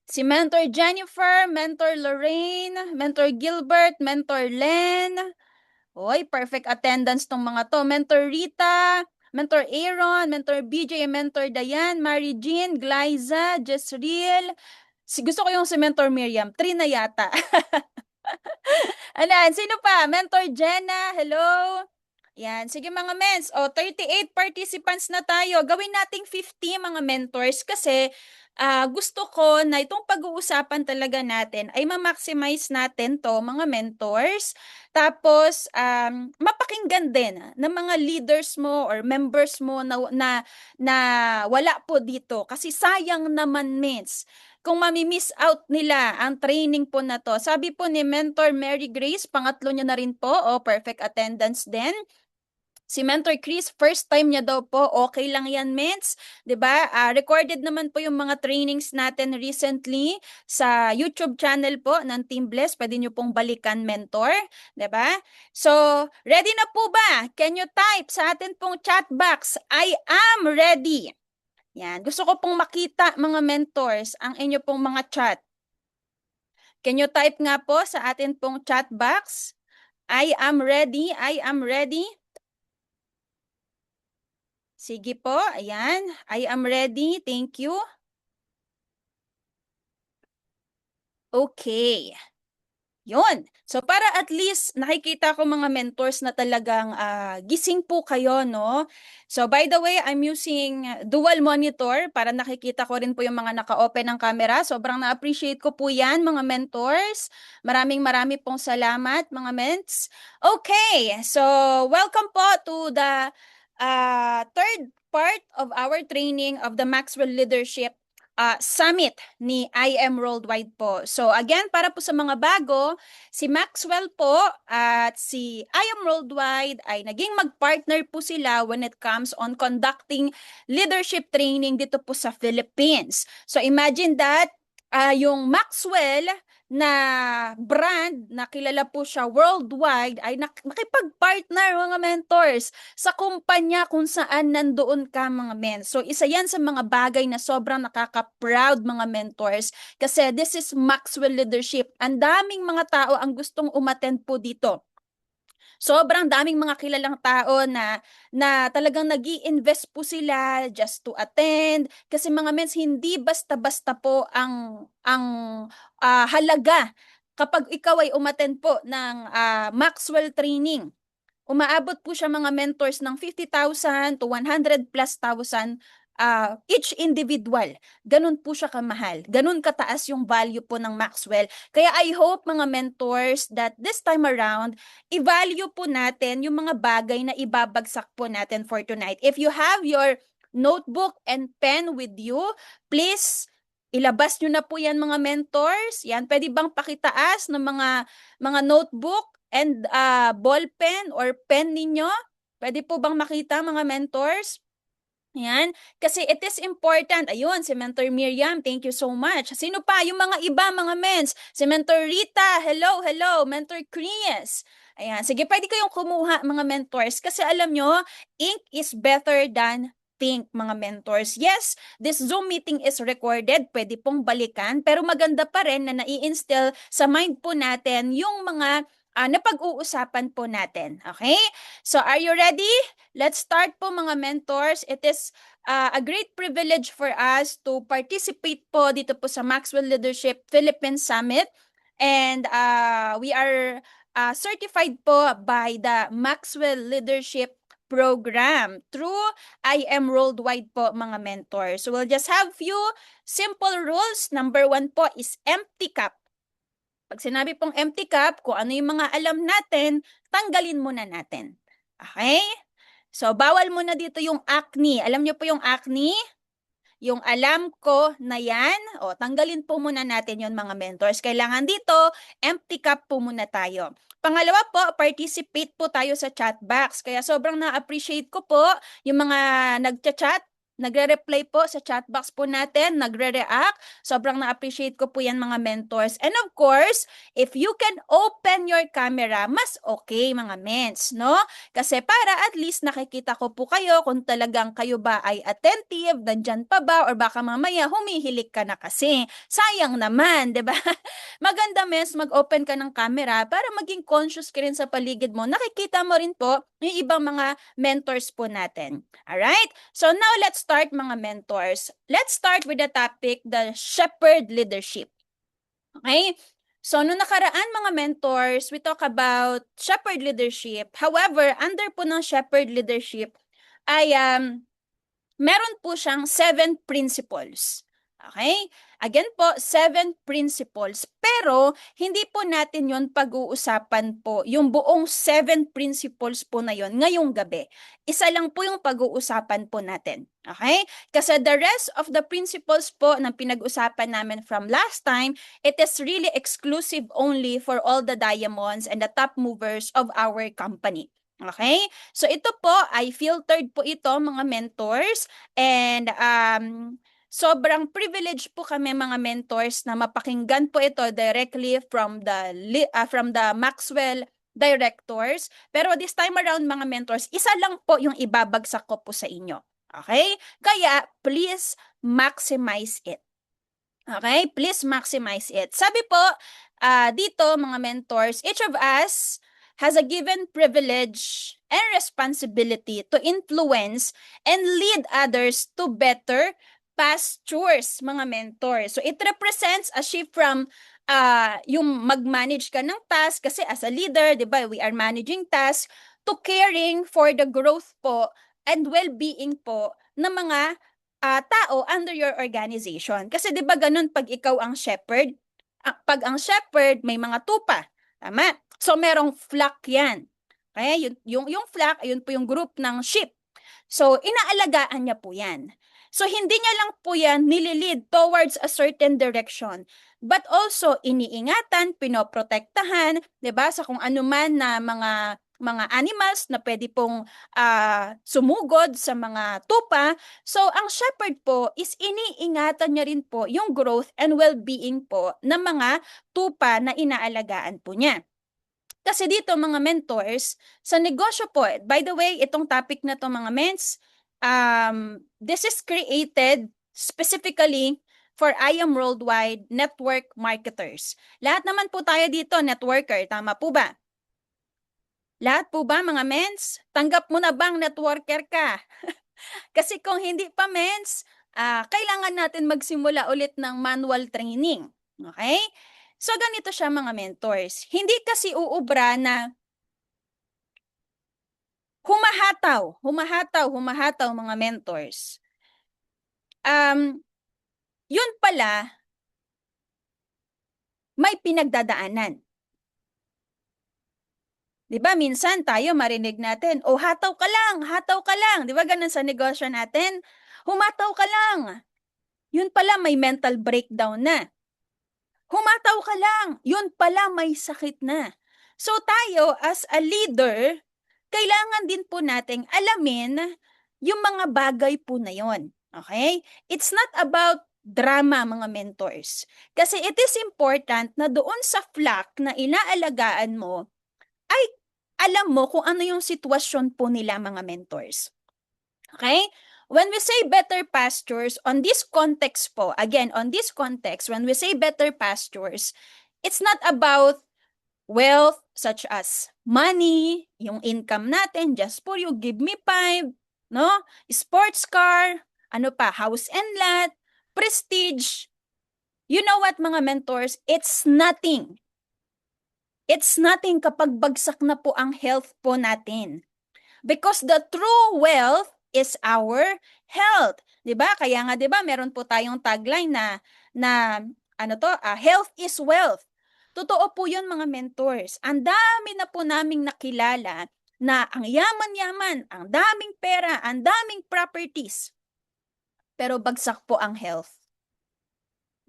Si Mentor Jennifer, Mentor Lorraine, Mentor Gilbert, Mentor Len. Oy, perfect attendance tong mga to. Mentor Rita, Mentor Aaron, Mentor BJ, Mentor Diane, Mary Jean, Glyza, Jessriel. Gusto ko yung si Mentor Miriam. Three na yata. Anan, sino pa? Mentor Jenna, hello. Yan, sige mga mens. O, 38 participants na tayo. Gawin nating 50 mga mentors kasi gusto ko na itong pag-uusapan talaga natin ay ma-maximize natin to mga mentors. Tapos, mapakinggan din ng mga leaders mo or members mo na wala po dito. Kasi sayang naman mens kung mamimiss out nila ang training po na to. Sabi po ni Mentor Mary Grace, pangatlo niya na rin po, o perfect attendance din. Si Mentor Chris, first time niya daw po, okay lang yan, mens. 'Di ba? Recorded naman po yung mga trainings natin recently sa YouTube channel po ng Team Bless. Pwede niyo pong balikan, Mentor. 'Di ba? So, ready na po ba? Can you type sa atin pong chat box, I am ready. Yan. Gusto ko pong makita, mga mentors, ang inyo pong mga chat. Can you type nga po sa atin pong chat box, I am ready, I am ready. Sige po, ayan. I am ready. Thank you. Okay. Yun. So para at least nakikita ko mga mentors na talagang gising po kayo, no? So by the way, I'm using dual monitor para nakikita ko rin po yung mga naka-open ng camera. Sobrang na-appreciate ko po yan, mga mentors. Maraming pong salamat, mga ments. Okay, so welcome po to the third part of our training of the Maxwell Leadership Summit ni IM Worldwide po. So again, para po sa mga bago, si Maxwell po at si IM Worldwide ay naging mag-partner po sila when it comes on conducting leadership training dito po sa Philippines. So imagine that yung Maxwell na brand na kilala po siya worldwide ay nakipag-partner, mga mentors, sa kumpanya kung saan nandoon ka, mga men. So isa yan sa mga bagay na sobrang nakaka-proud, mga mentors, kasi this is Maxwell Leadership. Ang daming mga tao ang gustong umattend po dito. Sobrang daming mga kilalang tao na talagang nag-i-invest po sila just to attend, kasi mga mens, hindi basta-basta po ang halaga kapag ikaw ay umattend po ng Maxwell training. Umaabot po siya, mga mentors, ng 50,000 to 100 plus thousand each individual. Ganun po siya kamahal. Ganun kataas yung value po ng Maxwell. Kaya I hope, mga mentors, that this time around, i-value po natin yung mga bagay na ibabagsak po natin for tonight. If you have your notebook and pen with you, please ilabas nyo na po yan, mga mentors. Yan, pwede bang pakitaas ng mga notebook and ball pen or pen ninyo? Pwede po bang makita, mga mentors? Yan. Kasi it is important. Ayun, si Mentor Miriam, thank you so much. Sino pa? Yung mga iba, mga mens. Si Mentor Rita, hello, hello. Mentor Chris. Ayan. Sige, pwede kayong kumuha, mga mentors. Kasi alam nyo, ink is better than think, mga mentors. Yes, this Zoom meeting is recorded. Pwede pong balikan. Pero maganda pa rin na nai-instill sa mind po natin yung mga napag-uusapan po natin. Okay? So, are you ready? Let's start po, mga mentors. It is a great privilege for us to participate po dito po sa Maxwell Leadership Philippines Summit. And we are certified po by the Maxwell Leadership Program through IM Worldwide po, mga mentors. So we'll just have few simple rules. Number 1 po is empty cup. Pag sinabi pong empty cup, kung ano yung mga alam natin, tanggalin muna natin. Okay? So, bawal muna dito yung acne. Alam niyo po yung acne? Yung alam ko na yan, tanggalin po muna natin yon, mga mentors. Kailangan dito, empty cup po muna tayo. Pangalawa po, participate po tayo sa chat box. Kaya sobrang na-appreciate ko po yung mga nagchat-chat nagre-reply po sa chat box po natin, nagre-react. Sobrang na-appreciate ko po yan mga mentors. And of course, if you can open your camera, mas okay mga mens, no? Kasi para at least nakikita ko po kayo kung talagang kayo ba ay attentive, nandyan pa ba, or baka mamaya humihilik ka na kasi. Sayang naman, di ba? Maganda mes, mag-open ka ng camera para maging conscious ka rin sa paligid mo. Nakikita mo rin po yung ibang mga mentors po natin. Alright? So now let's start mga mentors. Let's start with the topic, the shepherd leadership. Okay? So, noong nakaraan mga mentors, we talk about shepherd leadership. However, under po ng shepherd leadership ay meron po siyang 7 principles. Okay? Again po, 7 principles. Pero, hindi po natin yon pag-uusapan po, yung buong 7 principles po na yon ngayong gabi. Isa lang po yung pag-uusapan po natin. Okay? Kasi the rest of the principles po na pinag-usapan namin from last time, it is really exclusive only for all the diamonds and the top movers of our company. Okay? So ito po ay filtered po ito mga mentors, and sobrang privilege po kami mga mentors na mapakinggan po ito directly from the Maxwell directors. Pero this time around mga mentors, isa lang po yung ibabagsak ko po sa inyo. Okay? Kaya please maximize it. Okay? Please maximize it. Sabi po dito mga mentors, each of us has a given privilege and responsibility to influence and lead others to better pastures, mga mentors. So it represents a shift from yung mag-manage ka ng task, kasi as a leader, di ba, we are managing tasks, to caring for the growth po and well-being po ng mga tao under your organization. Kasi di ba ganun pag ikaw ang shepherd? Pag ang shepherd, may mga tupa. Tama? So, merong flock yan. Okay? Yung flock, ayun po yung group ng sheep. So, inaalagaan niya po yan. So, hindi niya lang po yan nililid towards a certain direction, but also iniingatan, pinoprotektahan, 'di ba, sa kung ano man na mga animals na pwede pong sumugod sa mga tupa. So, ang shepherd po is iniingatan niya rin po yung growth and well-being po ng mga tupa na inaalagaan po niya. Kasi dito mga mentors, sa negosyo po, by the way, itong topic na to mga mens, this is created specifically for IAM Worldwide Network Marketers. Lahat naman po tayo dito, networker, tama po ba? Lahat po ba mga mens? Tanggap mo na bang networker ka? Kasi kung hindi pa mens, kailangan natin magsimula ulit ng manual training. Okay? So, ganito siya mga mentors. Hindi kasi uubra na humahataw mga mentors. Yun pala, may pinagdadaanan. Diba, minsan tayo marinig natin, oh, hataw ka lang. Diba, ganun sa negosyo natin? Humataw ka lang. Yun pala, may mental breakdown na. Humataw ka lang. Yun pala, may sakit na. So tayo, as a leader, kailangan din po nating alamin yung mga bagay po na yon. Okay? It's not about drama, mga mentors. Kasi it is important na doon sa flock na inaalagaan mo, ay alam mo kung ano yung sitwasyon po nila, mga mentors. Okay? When we say better pastures, on this context po, again, on this context, when we say better pastures, it's not about wealth such as money, yung income natin, just for you, give me 5, no? Sports car, ano pa, house and lot, prestige. You know what, mga mentors? It's nothing. It's nothing kapag bagsak na po ang health po natin. Because the true wealth is our health. 'Di ba? Kaya nga 'di ba, meron po tayong tagline na health is wealth. Totoo po 'yun mga mentors. Ang dami na po naming nakilala na ang yaman-yaman, ang daming pera, ang daming properties. Pero bagsak po ang health.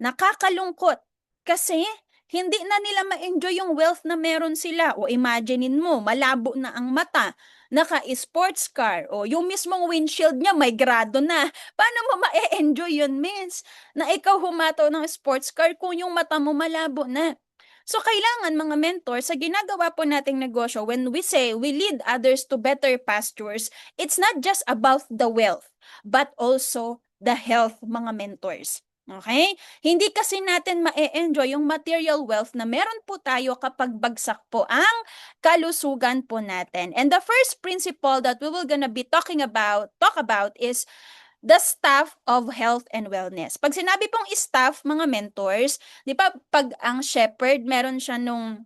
Nakakalungkot kasi hindi na nila ma-enjoy yung wealth na meron sila. O imaginein mo, malabo na ang mata, naka-sports car, o yung mismong windshield niya may grado na. Paano mo ma-enjoy yun, miss? Na ikaw humataw ng sports car kung yung mata mo malabo na. So, kailangan mga mentor, sa ginagawa po nating negosyo, when we say we lead others to better pastures, it's not just about the wealth, but also the health, mga mentors. Okay? Hindi kasi natin ma-enjoy yung material wealth na meron po tayo kapag bagsak po ang kalusugan po natin. And the first principle that we will gonna be talk about is the staff of health and wellness. Pag sinabi pong staff, mga mentors, di ba pag ang shepherd, meron siya nung,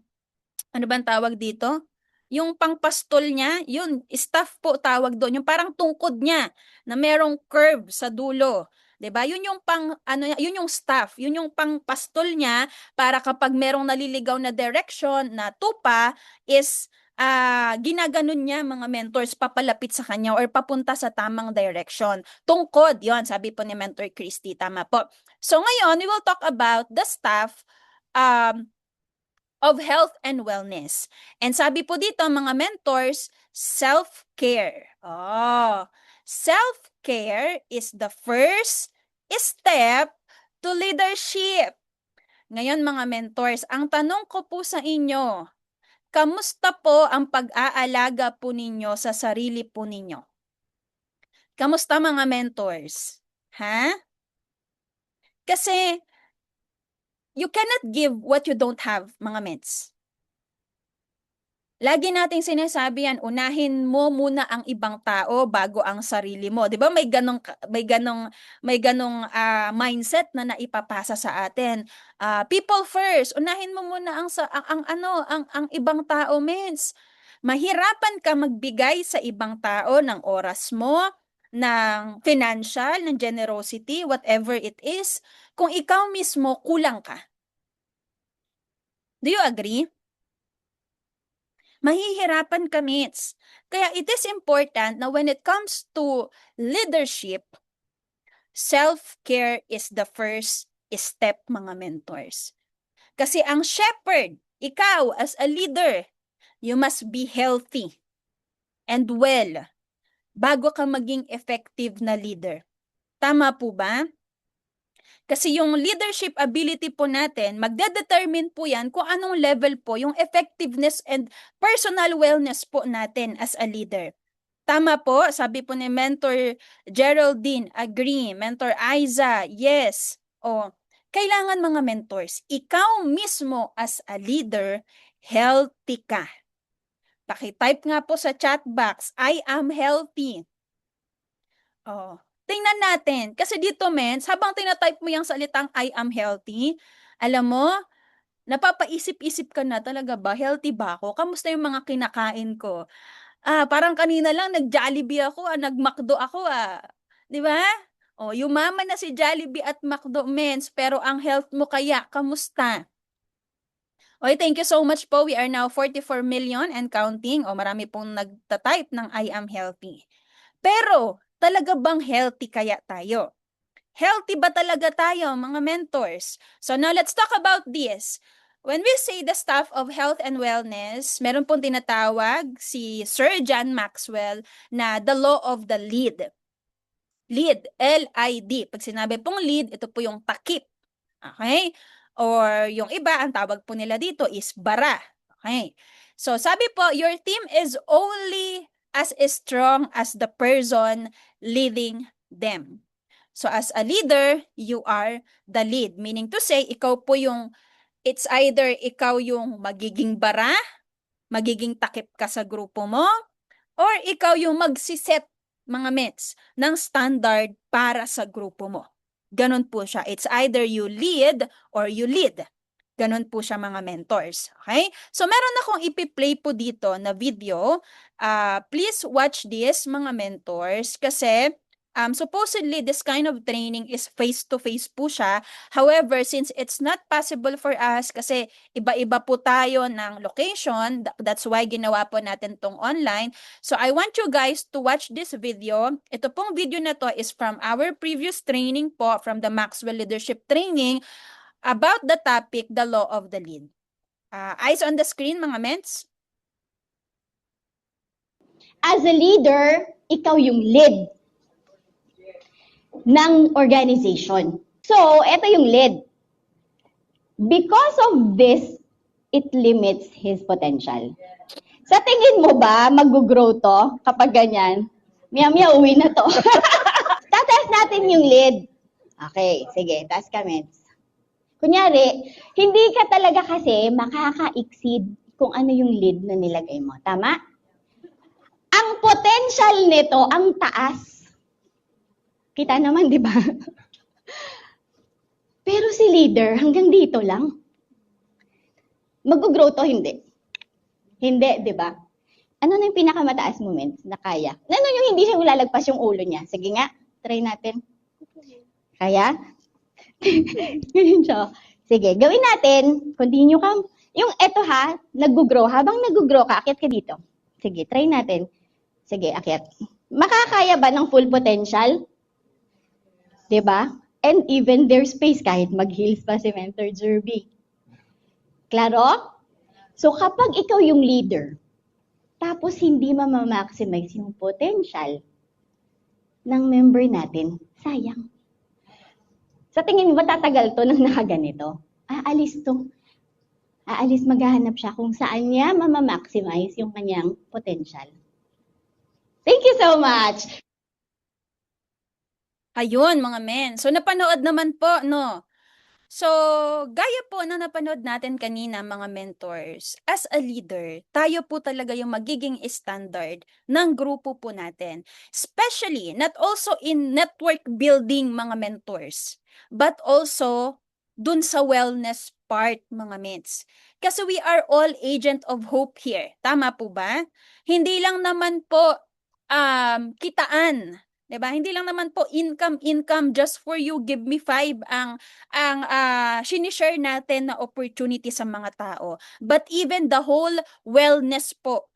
ano bang tawag dito? Yung pangpastol niya, yun, staff po tawag doon. Yung parang tungkod niya na merong curve sa dulo. 'Di ba? Yun yung pang ano yun yung staff, yun yung pangpastol niya para kapag merong naliligaw na direction na tupa is ginaganon niya mga mentors papalapit sa kanya or papunta sa tamang direction. Tungkod, yon sabi po ni Mentor Christy, tama po. So ngayon, we will talk about the staff um, of health and wellness. And sabi po dito, mga mentors, self-care. Oh, self-care is the first step to leadership. Ngayon mga mentors, ang tanong ko po sa inyo, kamusta po ang pag-aalaga po ninyo sa sarili po ninyo? Kamusta mga mentors? Ha? Kasi you cannot give what you don't have, mga ments. Lagi nating sinasabi yan, unahin mo muna ang ibang tao bago ang sarili mo. 'Di ba may ganong mindset na naipapasa sa atin. People first. Unahin mo muna ang ibang tao, mens. Mahirapan ka magbigay sa ibang tao ng oras mo, ng financial, ng generosity, whatever it is, kung ikaw mismo kulang ka. Do you agree? Mahihirapan ka, mates. Kaya it is important na when it comes to leadership, self-care is the first step, mga mentors. Kasi ang shepherd, ikaw as a leader, you must be healthy and well bago ka maging effective na leader. Tama po ba? Kasi yung leadership ability po natin, magdedetermine po yan kung anong level po yung effectiveness and personal wellness po natin as a leader. Tama po, sabi po ni Mentor Geraldine, agree. Mentor Aiza, yes. O, kailangan mga mentors, ikaw mismo as a leader, healthy ka. Pakitype nga po sa chat box, I am healthy. Oh, tingnan natin. Kasi dito, mens, habang tinatype mo yung salitang I am healthy, alam mo, napapaisip-isip ka na talaga ba, healthy ba ako? Kamusta yung mga kinakain ko? Parang kanina lang nag-Jollibee ako, nag-McDo ako, 'Di ba? Oh, yumaman na si Jollibee at McDo, mens, pero ang health mo kaya, kamusta? Okay, thank you so much po. We are now 44 million and counting. O, marami pong nagta-type ng I am healthy. Pero, talaga bang healthy kaya tayo? Healthy ba talaga tayo, mga mentors? So now let's talk about this. When we say the staff of health and wellness, meron pong tinatawag si Sir John Maxwell na the law of the lead. Lead, L-I-D. Pag sinabi pong lead, ito po yung takip. Okay? Or yung iba, ang tawag po nila dito is bara. Okay? So sabi po, your team is only as strong as the person leading them. So as a leader, you are the lead. Meaning to say, ikaw po yung, it's either ikaw yung magiging bara, magiging takip ka sa grupo mo, or ikaw yung magsiset, mga mets, ng standard para sa grupo mo. Ganon po siya. It's either you lead or you lead. Ganon po siya, mga mentors. Okay? So meron akong ipi-play po dito na video. Please watch this, mga mentors, kasi supposedly, this kind of training is face-to-face po siya. However, since it's not possible for us kasi iba-iba po tayo ng location, that's why ginawa po natin tong online. So, I want you guys to watch this video. Ito pong video na to is from our previous training po, from the Maxwell Leadership Training. About the topic, the law of the lead. Eyes on the screen, mga ments. As a leader, ikaw yung lead ng organization. So, ito yung lead. Because of this, it limits his potential. Sa tingin mo ba, mag-grow to kapag ganyan? Miya-miya, uwi na to. Tataas natin yung lead. Okay, sige, taas kami. Kunyari, hindi ka talaga kasi makaka-exceed kung ano yung lead na nilagay mo. Tama? Ang potential nito, ang taas. Kita naman, di ba? Pero si leader, hanggang dito lang. Mag-grow to, hindi. Hindi, di ba? Ano na yung pinakamataas moments na kaya? Ano yung hindi siya lalagpas yung ulo niya? Sige nga, try natin. Kaya? Ganyan siya. Sige, gawin natin. Continue ka. Yung eto ha, nag-grow. Habang nag-grow ka, akyat ka dito. Sige, try natin. Sige, akyat. Makakaya ba ng full potential? Diba? And even their space, kahit mag-heels pa si Mentor Jerby. Klaro? So kapag ikaw yung leader, tapos hindi mamamaximize yung potential ng member natin, sayang. Sa tingin mo, tatagal to nang nakaganito? Aalis to. Aalis, maghahanap siya kung saan niya mamamaximize yung kanyang potential. Thank you so much! Ayun, mga men. So, napanood naman po, no? So, gaya po na napanood natin kanina, mga mentors, as a leader, tayo po talaga yung magiging standard ng grupo po natin. Especially, not also in network building, mga mentors, but also dun sa wellness part, mga ments. Kasi we are all agent of hope here. Tama po ba? Hindi lang naman po kitaan. 'Di ba? Hindi lang naman po income just for you, give me 5 ang sinishare natin na opportunity sa mga tao. But even the whole wellness po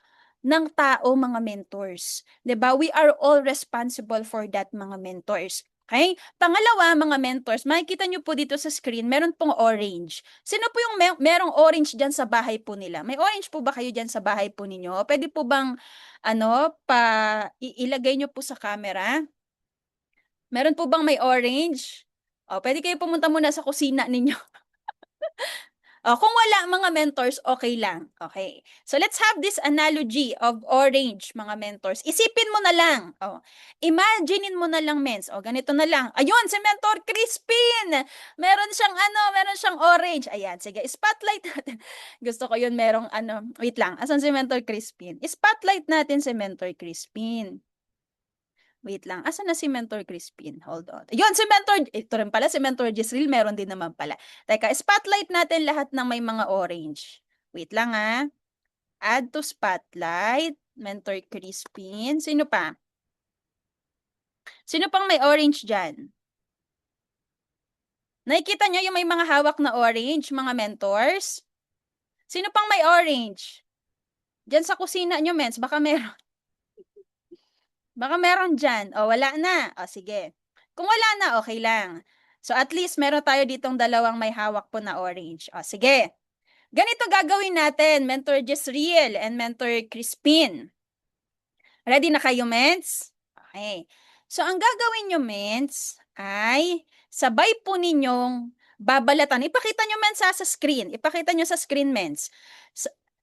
ng tao, mga mentors. 'Di ba? We are all responsible for that, mga mentors. Okay? Pangalawa, mga mentors, makikita nyo po dito sa screen, meron pong orange. Sino po yung merong orange dyan sa bahay po nila? May orange po ba kayo dyan sa bahay po ninyo? Pwede po bang ilagay nyo po sa camera? Meron po bang may orange? Pwede kayo pumunta muna sa kusina ninyo. Kung wala, mga mentors, okay lang. Okay. So, let's have this analogy of orange, mga mentors. Isipin mo na lang. Imaginein mo na lang, mens. Ganito na lang. Ayun, si Mentor Crispin! Meron siyang orange. Ayan, sige. Spotlight natin. Gusto ko yun, merong wait lang. Asan si Mentor Crispin? Spotlight natin si Mentor Crispin. Wait lang. Asan na si Mentor Crispin? Hold on. Yun, si Mentor, ito rin pala, si Mentor Jisril, meron din naman pala. Teka, spotlight natin lahat ng may mga orange. Wait lang Add to spotlight. Mentor Crispin. Sino pa? Sino pang may orange dyan? Nakikita nyo yung may mga hawak na orange, mga mentors? Sino pang may orange? Dyan sa kusina nyo, mens, baka meron. Baka meron dyan. Wala na. Sige. Kung wala na, okay lang. So, at least meron tayo ditong dalawang may hawak po na orange. Sige. Ganito gagawin natin, Mentor Jezreel and Mentor Crispin. Ready na kayo, mens? Okay. So, ang gagawin nyo, mens, ay sabay po ninyong babalatan. Ipakita nyo, mens, sa screen. Ipakita nyo sa screen, mens.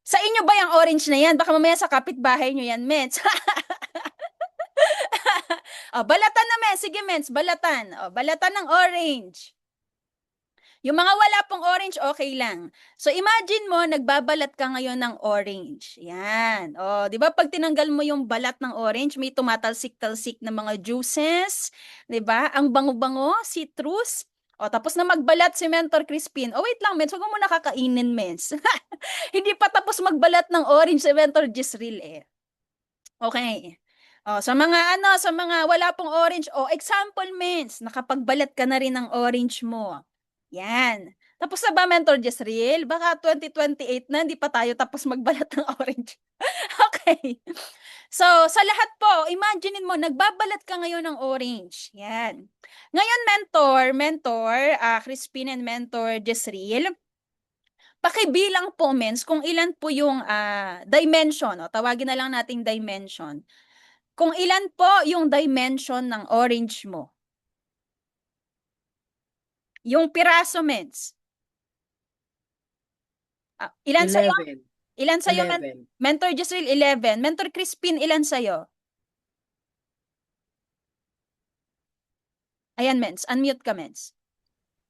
Sa inyo ba yung orange na yan? Baka mamaya sa kapitbahay nyo yan, mens. Balatan na, mens. Sige, mens, balatan. Balatan ng orange. Yung mga wala pong orange, okay lang. So, imagine mo, nagbabalat ka ngayon ng orange. Yan. Di ba pag tinanggal mo yung balat ng orange, may tumatalsik-talsik na mga juices. Di ba? Ang bango-bango, citrus. Tapos na magbalat si Mentor Crispin. Wait lang, mens. Huwag mo muna kakainin, mens. Hindi pa tapos magbalat ng orange si Mentor Jezreel Okay. Sa mga wala pong orange, example, mens, nakapagbalat ka na rin ng orange mo. Yan. Tapos na ba, Mentor Jezreel? Baka 2028 na, hindi pa tayo tapos magbalat ng orange. Okay. So, sa lahat po, imaginein mo, nagbabalat ka ngayon ng orange. Yan. Ngayon, mentor, Crispin and mentor Jezreel, pakibilang po, mens, kung ilan po yung dimension, o tawagin na lang nating dimension. Kung ilan po yung dimension ng orange mo. Yung piraso, mens. Ilan sa'yo? 11. Ilan sa'yo, 11. Mentor Jezreel? 11. Mentor Crispin, ilan sa'yo? Ayan, mens. Unmute ka, mens.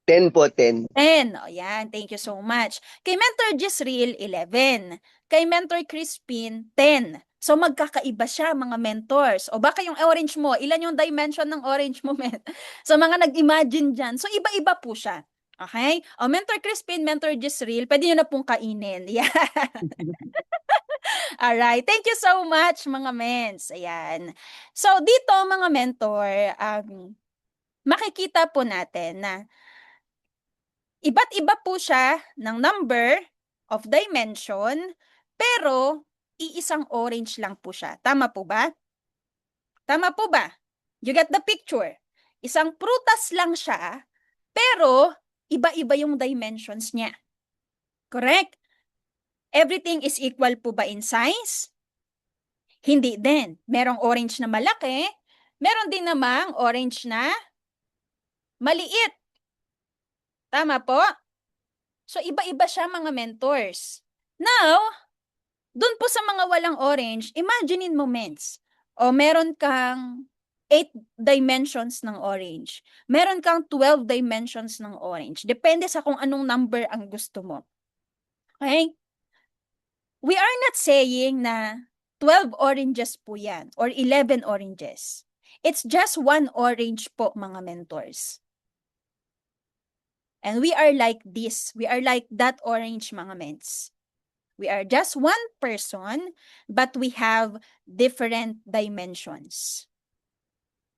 10 po, 10. 10. O yan, thank you so much. Kay Mentor Jezreel, 11. Kay Mentor Crispin, 10. So magkakaiba siya, mga mentors. O baka yung orange mo, ilan yung dimension ng orange mo, men? So mga nag-imagine dyan. So iba-iba po siya. Okay? O Mentor Crispin, Mentor Jezreel, pwede nyo na pong kainin. Yeah. Alright. Thank you so much, mga mens. Ayan. So dito, mga mentor, makikita po natin na iba't iba po siya ng number of dimension, pero iisang orange lang po siya. Tama po ba? Tama po ba? You get the picture? Isang prutas lang siya, pero iba-iba yung dimensions niya. Correct? Everything is equal po ba in size? Hindi din. Merong orange na malaki, meron din namang orange na maliit. Tama po? So, iba-iba siya, mga mentors. Now, dun po sa mga walang orange, imaginein mo, mens. O meron kang 8 dimensions ng orange. Meron kang 12 dimensions ng orange. Depende sa kung anong number ang gusto mo. Okay? We are not saying na 12 oranges po yan or 11 oranges. It's just one orange po, mga mentors. And we are like this. We are like that orange, mga mens. We are just one person, but we have different dimensions.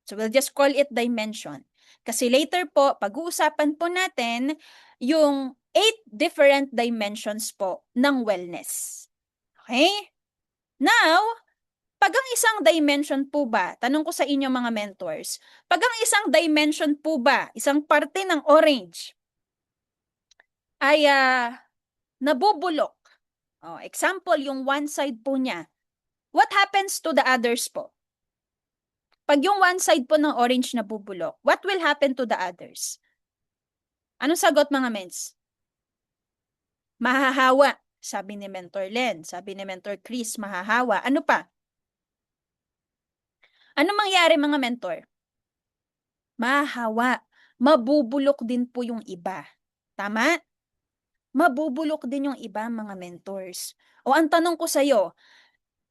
So we'll just call it dimension. Kasi later po, pag-uusapan po natin yung 8 different dimensions po ng wellness. Okay? Now, pag ang isang dimension po ba, tanong ko sa inyo, mga mentors, pag ang isang dimension po ba, isang parte ng orange, ay nabubulok. Example, yung one side po niya. What happens to the others po? Pag yung one side po ng orange nabubulok, what will happen to the others? Anong sagot, mga mens? Mahahawa, sabi ni Mentor Len. Sabi ni Mentor Chris, mahahawa. Ano pa? Ano mangyari, mga mentor? Mahahawa. Mabubulok din po yung iba. Tama? Mabubulok din yung iba, mga mentors. O ang tanong ko sa'yo,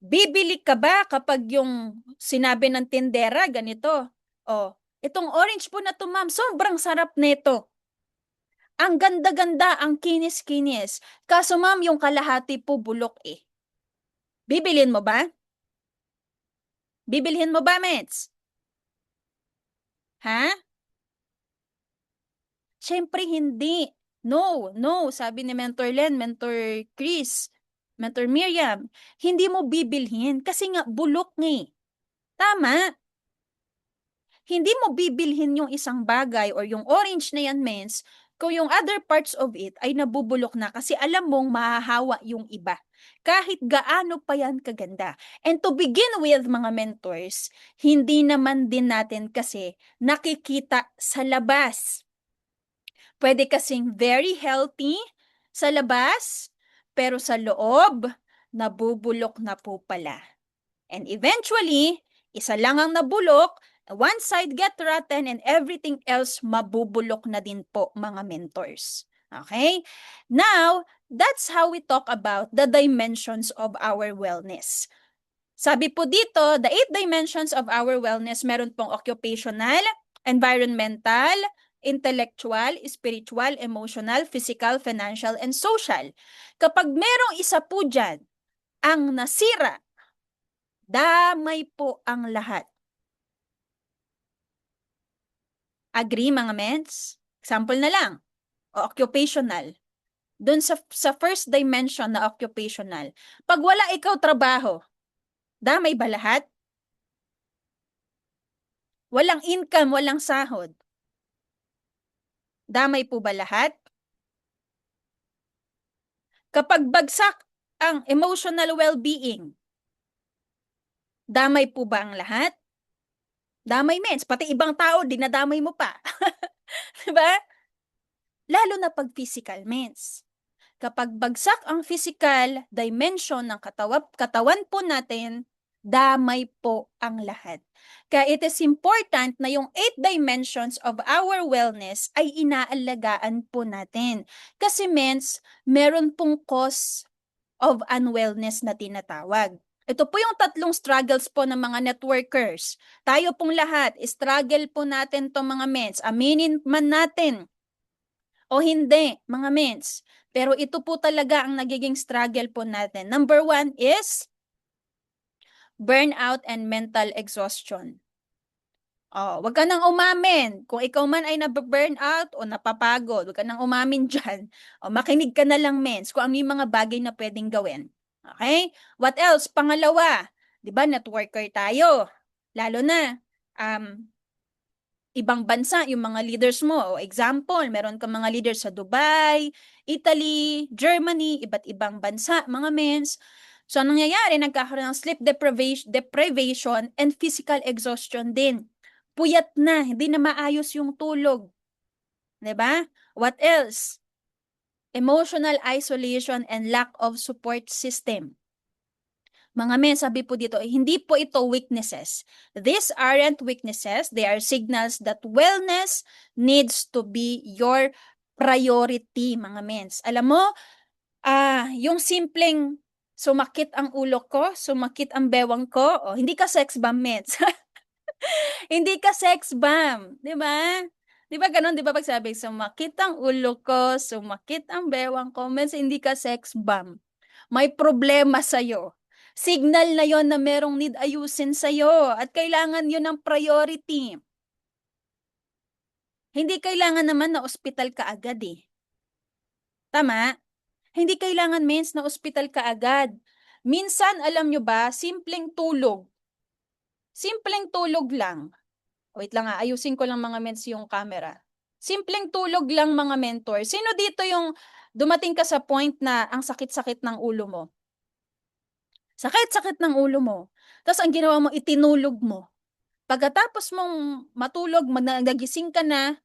bibili ka ba kapag yung sinabi ng tindera ganito? O, itong orange po na to, ma'am, sobrang sarap nito. Ang ganda-ganda, ang kinis-kinis. Kaso ma'am, yung kalahati po bulok eh. Bibilin mo ba? Bibilhin mo ba, Mets? Ha? Siyempre hindi. No, no, sabi ni Mentor Len, Mentor Chris, Mentor Miriam, hindi mo bibilhin kasi nga bulok nga eh. Tama? Hindi mo bibilhin yung isang bagay or yung orange na yan, mens, kung yung other parts of it ay nabubulok na kasi alam mong mahahawa yung iba. Kahit gaano pa yan kaganda. And to begin with, mga mentors, hindi naman din natin kasi nakikita sa labas. Pwede kasing very healthy sa labas, pero sa loob, nabubulok na po pala. And eventually, isa lang ang nabulok, one side get rotten and everything else mabubulok na din po, mga mentors. Okay? Now, that's how we talk about the dimensions of our wellness. Sabi po dito, the 8 dimensions of our wellness, meron pong occupational, environmental, intellectual, spiritual, emotional, physical, financial, and social. Kapag merong isa po dyan ang nasira, damay po ang lahat. Agree, mga mens? Example na lang. O occupational. Doon sa first dimension na occupational. Pag wala ikaw trabaho, damay ba lahat? Walang income, walang sahod. Damay po ba lahat? Kapag bagsak ang emotional well-being, damay po ba ang lahat? Damay, mens. Pati ibang tao, dinadamay mo pa. Diba? Lalo na pag physical, mens. Kapag bagsak ang physical dimension ng katawan po natin, damay po ang lahat. Kaya it is important na yung 8 dimensions of our wellness ay inaalagaan po natin. Kasi mens, meron pong cause of unwellness na tinatawag. Ito po yung 3 struggles po ng mga networkers. Tayo pong lahat, struggle po natin to mga mens. Aminin man natin o hindi, mga mens. Pero ito po talaga ang nagiging struggle po natin. Number 1 is burnout and mental exhaustion. Oh, wag ka nang umamin. Kung ikaw man ay nababurnout o napapagod, wag ka nang umamin dyan. O makinig ka na lang, mens, kung ano yung mga bagay na pwedeng gawin. Okay? What else? Pangalawa, di ba, networker tayo. Lalo na, ibang bansa, yung mga leaders mo. O example, meron kang mga leaders sa Dubai, Italy, Germany, iba't ibang bansa, mga mens. So, anong nangyayari? Nagkakaroon ng sleep deprivation and physical exhaustion din. Puyat na, hindi na maayos yung tulog. 'Di ba? What else? Emotional isolation and lack of support system. Mga men, sabi po dito, hindi po ito weaknesses. These aren't weaknesses. They are signals that wellness needs to be your priority, mga mens. Alam mo, yung simpleng sumakit ang ulo ko, sumakit ang bewang ko, hindi ka sex bomb, mens. Hindi ka sex bomb, 'di ba? 'Di ba ganun, 'di ba pag sabi, sumakit ang ulo ko, sumakit ang bewang ko, means hindi ka sex bomb. May problema sa'yo. Signal na yon na merong need ayusin sa'yo at kailangan yun ng priority. Hindi kailangan naman na ospital ka agad eh. Tama? Hindi kailangan mens na ospital ka agad. Minsan, alam nyo ba, simpleng tulog. Simpleng tulog lang. Wait lang ayusin ko lang mga mens yung camera. Simpleng tulog lang mga mentor. Sino dito yung dumating ka sa point na ang sakit-sakit ng ulo mo? Sakit-sakit ng ulo mo. Tapos ang ginawa mo, itinulog mo. Pagkatapos mong matulog, nagising ka na,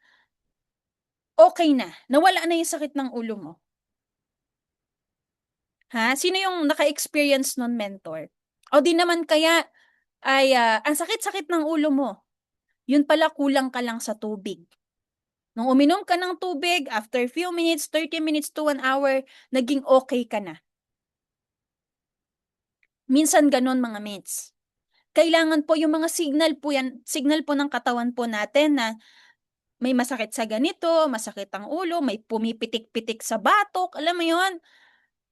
okay na. Nawala na yung sakit ng ulo mo. Ha? Sino yung naka-experience nun, mentor? O di naman kaya ay ang sakit-sakit ng ulo mo. Yun pala kulang ka lang sa tubig. Nung uminom ka ng tubig, after few minutes, 30 minutes to 1 hour, naging okay ka na. Minsan ganun mga mates. Kailangan po yung mga signal po yan, signal po ng katawan po natin na may masakit sa ganito, masakit ang ulo, may pumipitik-pitik sa batok, alam mo yon,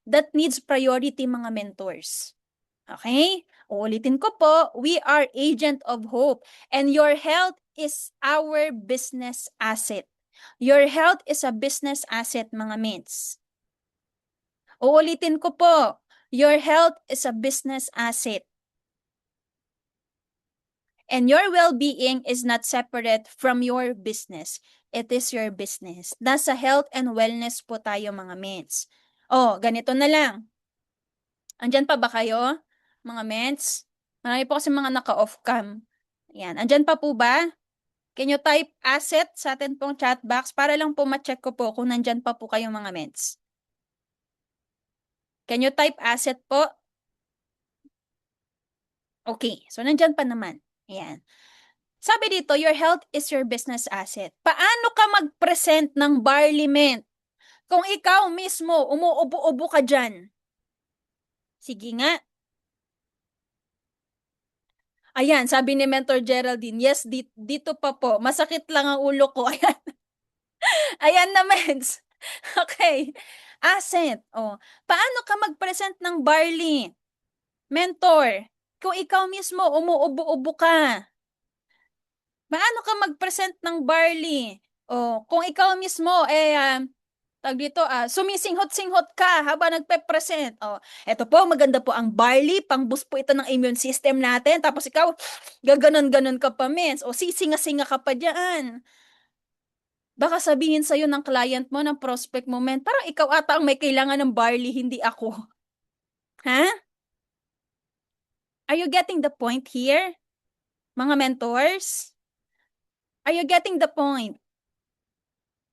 that needs priority mga mentors. Okay? Uulitin ko po, we are agent of hope and your health is our business asset. Your health is a business asset mga mates. Uulitin ko po, your health is a business asset. And your well-being is not separate from your business. It is your business. Nasa health and wellness po tayo mga mates. Ganito na lang. Andyan pa ba kayo, mga mates? Marami po kasi mga naka-off cam. Ayan. Andyan pa po ba? Can you type asset sa atin pong chat box para lang po ma-check ko po kung nandyan pa po kayo mga mates. Can you type asset po? Okay. So, nandyan pa naman. Ayan. Sabi dito, your health is your business asset. Paano ka mag-present ng barley mint kung ikaw mismo umuubo-ubo ka dyan? Sige nga. Ayan, sabi ni Mentor Geraldine, yes, dito pa po. Masakit lang ang ulo ko. Ayan. Ayan na, mens. Okay. Asset. Paano ka mag-present ng barley? Mentor, kung ikaw mismo umuubo-ubo ka. Paano ka mag-present ng barley? Kung ikaw mismo tag dito, sumisinghot-singhot ka habang nagpe-present. Oh, eto po, maganda po ang barley, pang-boost po ito ng immune system natin. Tapos ikaw, gaganon-ganon ka pa, mens. O sisinga-singa ka pa diyan. Baka sabihin sa'yo ng client mo, ng prospect mo, men, parang ikaw ata ang may kailangan ng barley, hindi ako. Ha? Are you getting the point here, mga mentors? Are you getting the point?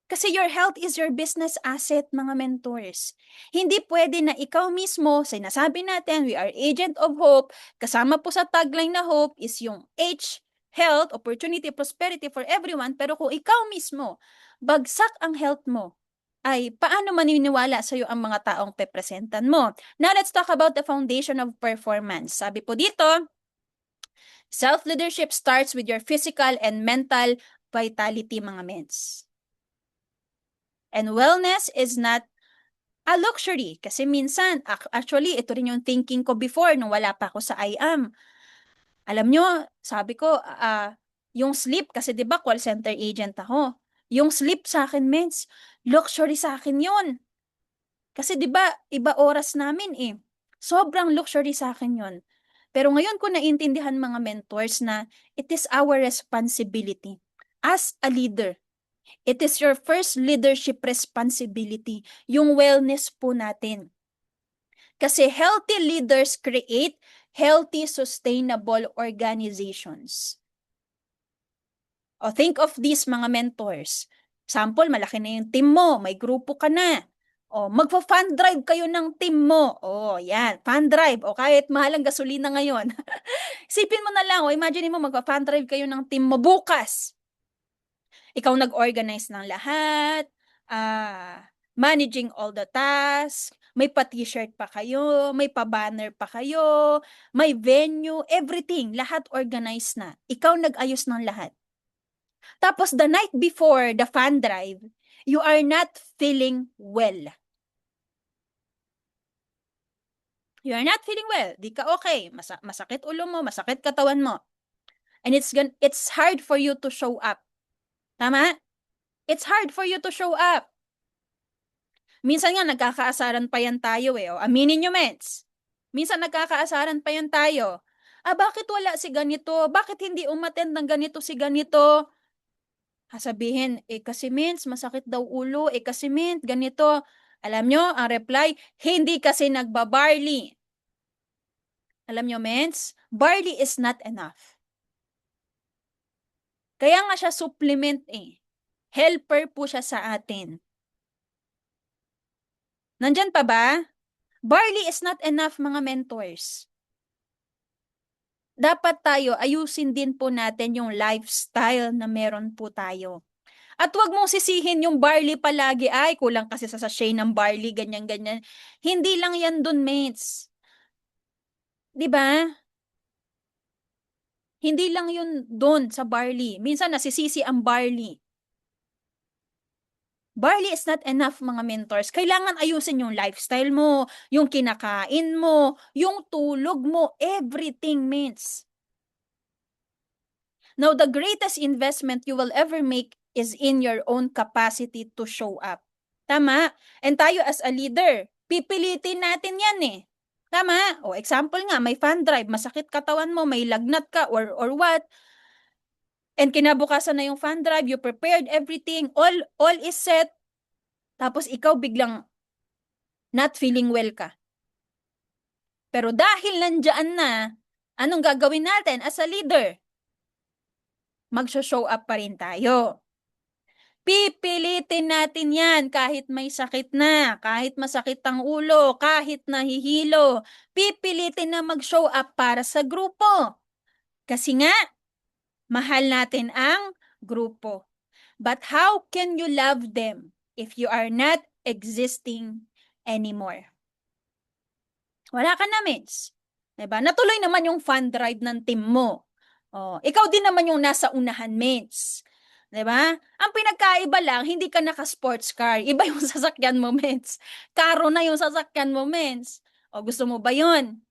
Kasi your health is your business asset, mga mentors. Hindi pwede na ikaw mismo, sinasabi natin, we are agent of hope, kasama po sa tagline na hope is yung H, health, opportunity, prosperity for everyone, pero kung ikaw mismo, bagsak ang health mo, ay paano maniniwala sa'yo ang mga taong pepresentan mo? Now, let's talk about the foundation of performance. Sabi po dito, self-leadership starts with your physical and mental vitality, mga mens. And wellness is not a luxury. Kasi minsan, actually, ito rin yung thinking ko before nung wala pa ako sa IAM. Alam nyo, sabi ko, yung sleep, kasi di ba call center agent ako. Yung sleep sa akin, mens, luxury sa akin yun. Kasi di ba iba oras namin eh. Sobrang luxury sa akin yun. Pero ngayon ko naintindihan, mga mentors, na it is our responsibility as a leader. It is your first leadership responsibility, yung wellness po natin. Kasi healthy leaders create healthy, sustainable organizations. O think of these, mga mentors. Example, malaki na yung team mo, may grupo ka na. O magpa-fund drive kayo ng team mo. O yan, fund drive. O kahit mahal ang gasolina ngayon. Isipin mo na lang, o imagine mo magpa-fund drive kayo ng team mo bukas. Ikaw nag-organize ng lahat, managing all the tasks, may pa-t-shirt pa kayo, may pa-banner pa kayo, may venue, everything, lahat organized na. Ikaw nag-ayos ng lahat. Tapos the night before the fan drive, you are not feeling well. You are not feeling well. Di ka okay. Masakit ulo mo, masakit katawan mo. And it's hard for you to show up. Tama? It's hard for you to show up. Minsan nga nagkakaasaran pa yan tayo eh. O, aminin nyo, mens. Minsan nagkakaasaran pa yan tayo. Bakit wala si ganito? Bakit hindi umattend ng ganito si ganito? Sabihin, kasi mens, masakit daw ulo. Kasi mens, ganito. Alam nyo, ang reply, hindi kasi nagbabarley. Alam nyo, mens, barley is not enough. Kaya nga siya supplement eh. Helper po siya sa atin. Nandyan pa ba? Barley is not enough, mga mentors. Dapat tayo, ayusin din po natin yung lifestyle na meron po tayo. At huwag mong sisihin yung barley palagi, ay kulang kasi sa sachet ng barley, ganyan-ganyan. Hindi lang yan dun, mates. 'Di ba? Hindi lang yun dun sa barley. Minsan nasisisi ang barley. Barley is not enough, mga mentors. Kailangan ayusin yung lifestyle mo, yung kinakain mo, yung tulog mo, everything, mates. Now, the greatest investment you will ever make is in your own capacity to show up. Tama? And tayo as a leader, pipilitin natin yan eh. Tama? O example nga, may fan drive, masakit katawan mo, may lagnat ka or what. And kinabukasan na yung fan drive, you prepared everything, all is set. Tapos ikaw biglang not feeling well ka. Pero dahil nandiyan na, anong gagawin natin as a leader? Mag-show up pa rin tayo. Pipilitin natin yan kahit may sakit na, kahit masakit ang ulo, kahit nahihilo. Pipilitin na mag-show up para sa grupo. Kasi nga, mahal natin ang grupo. But how can you love them if you are not existing anymore? Wala ka na, mates. Diba? Natuloy naman yung fund drive ng team mo. Ikaw din naman yung nasa unahan, mates. Diba? Ang pinagkaiba lang, hindi ka naka-sports car. Iba yung sasakyan mo, mates. Karo na yung sasakyan mo, mates. Gusto mo ba yun?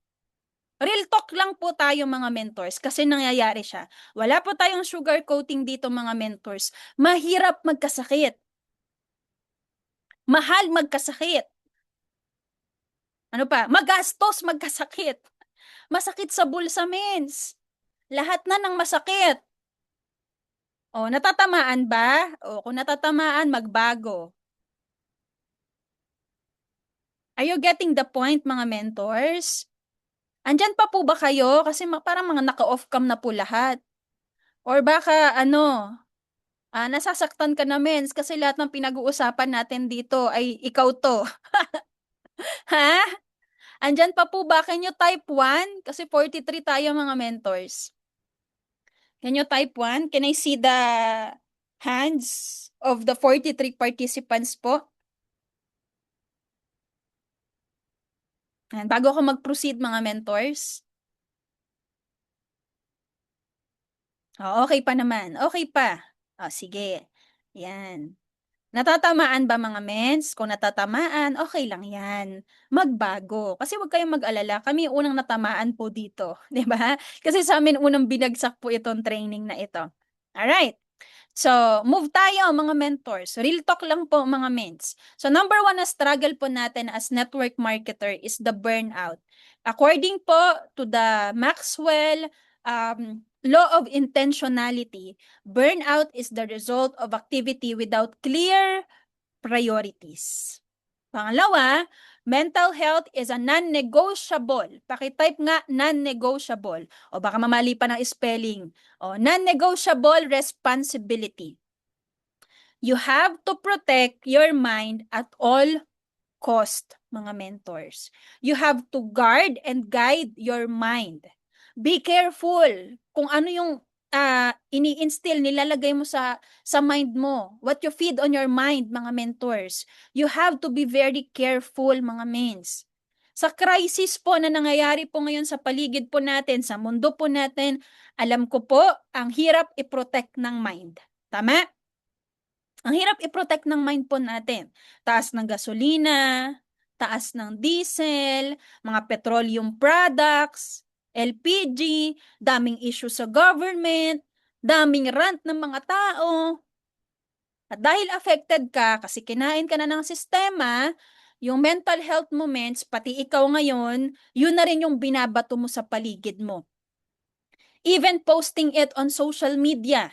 Real talk lang po tayo, mga mentors, kasi nangyayari siya. Wala po tayong sugar coating dito, mga mentors. Mahirap magkasakit. Mahal magkasakit. Ano pa? Magastos magkasakit. Masakit sa bulsa, mens. Lahat na ng masakit. O, natatamaan ba? O, kung natatamaan, magbago. Are you getting the point, mga mentors? Andyan pa po ba kayo? Kasi parang mga naka-off cam na po lahat. Or baka, nasasaktan ka na, mens, kasi lahat ng pinag-uusapan natin dito ay ikaw to. Ha? Andyan pa po ba? Can you type 1? Kasi 43 tayo, mga mentors. Can you type 1? Can I see the hands of the 43 participants po? Bago ako mag-proceed, mga mentors. Okay pa naman. Okay pa. Sige. Yan. Natatamaan ba, mga mens? Kung natatamaan, okay lang yan. Magbago. Kasi huwag kayong mag-alala. Kami yung unang natamaan po dito. 'Di ba? Kasi sa amin unang binagsak po itong training na ito. Alright. So, move tayo, mga mentors. Real talk lang po, mga mens. So, number 1 na struggle po natin as network marketer is the burnout. According po to the Maxwell law of intentionality, burnout is the result of activity without clear priorities. Pangalawa, mental health is a non-negotiable. Pakitype nga, non-negotiable. O baka mamali pa ng spelling. O, non-negotiable responsibility. You have to protect your mind at all cost, mga mentors. You have to guard and guide your mind. Be careful kung ano yung ini-instill, nilalagay mo sa mind mo. What you feed on your mind, mga mentors. You have to be very careful, mga mens. Sa crisis po na nangyayari po ngayon sa paligid po natin, sa mundo po natin, alam ko po, ang hirap i-protect ng mind. Tama? Ang hirap i-protect ng mind po natin. Taas ng gasolina, taas ng diesel, mga petroleum products, LPG, daming issue sa government, daming rant ng mga tao. At dahil affected ka kasi kinain ka na ng sistema, yung mental health moments, pati ikaw ngayon, yun na rin yung binabato mo sa paligid mo. Even posting it on social media.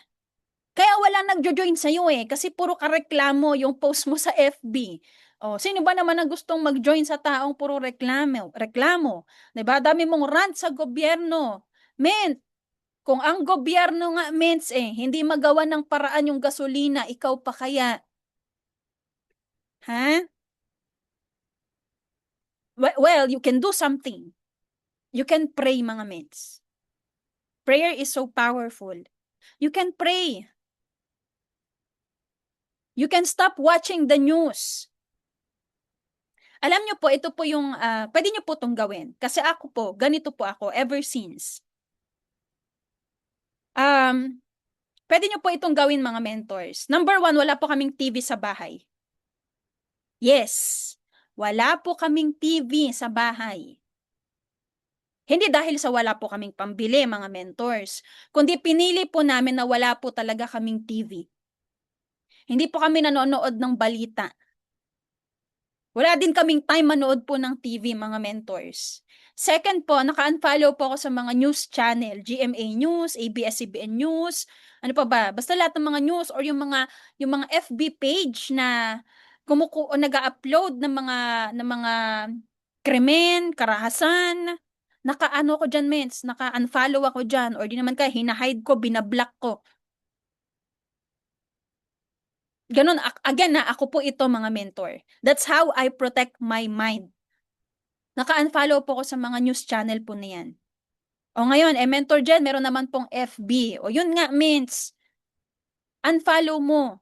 Kaya wala nagjo-join sa'yo kasi puro ka reklamo yung post mo sa FB. O, sino ba naman ang gustong mag-join sa taong puro reklamo? Reklamo. 'Di ba? Dami mong rant sa gobyerno. Men, kung ang gobyerno nga, mens hindi magawa ng paraan yung gasolina, ikaw pa kaya? Ha? Well, you can do something. You can pray, mga mens. Prayer is so powerful. You can pray. You can stop watching the news. Alam nyo po, ito po yung, pwede nyo po itong gawin. Kasi ako po, ganito po ako, ever since. Pwede nyo po itong gawin, mga mentors. Number 1, wala po kaming TV sa bahay. Yes, wala po kaming TV sa bahay. Hindi dahil sa wala po kaming pambili, mga mentors, kundi pinili po namin na wala po talaga kaming TV. Hindi po kami nanonood ng balita. Wala din kaming time manood po ng TV, mga mentors. Second po, naka-unfollow po ako sa mga news channel, GMA News, ABS-CBN News, ano pa ba? Basta lahat ng mga news or yung mga FB page na nag-upload ng mga krimen, karahasan. Naka-ano ko dyan, mens, naka-unfollow ako dyan, or di naman kaya hinahide ko, binablock ko. Ganun, again ako po ito, mga mentor. That's how I protect my mind. Naka-unfollow po ko sa mga news channel po na yan. O ngayon, mentor dyan, meron naman pong FB. O yun nga, means, unfollow mo.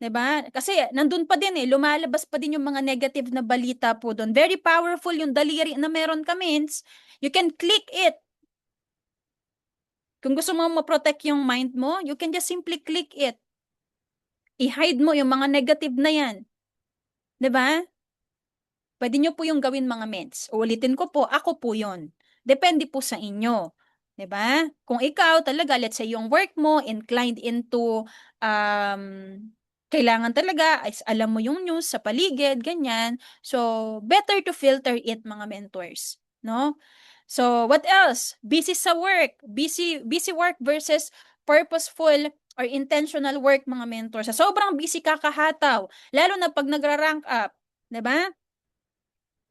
'Di ba? Kasi nandun pa din lumalabas pa din yung mga negative na balita po doon. Very powerful yung daliri na meron ka, means, you can click it. Kung gusto mo ma-protect yung mind mo, you can just simply click it. I-hide mo yung mga negative na yan. 'Di ba? Pwede nyo po yung gawin, mga meds. Uulitin ko po, ako po yon. Depende po sa inyo. 'Di ba? Kung ikaw talaga, let's say yung work mo, inclined into um, Kailangan talaga alam mo yung news sa paligid, ganyan. So, better to filter it, mga mentors, no? So, what else? Busy sa work. Busy work versus purposeful or intentional work, mga mentors. Sa sobrang busy kakahataw, lalo na pag nagra-rank up, 'di ba?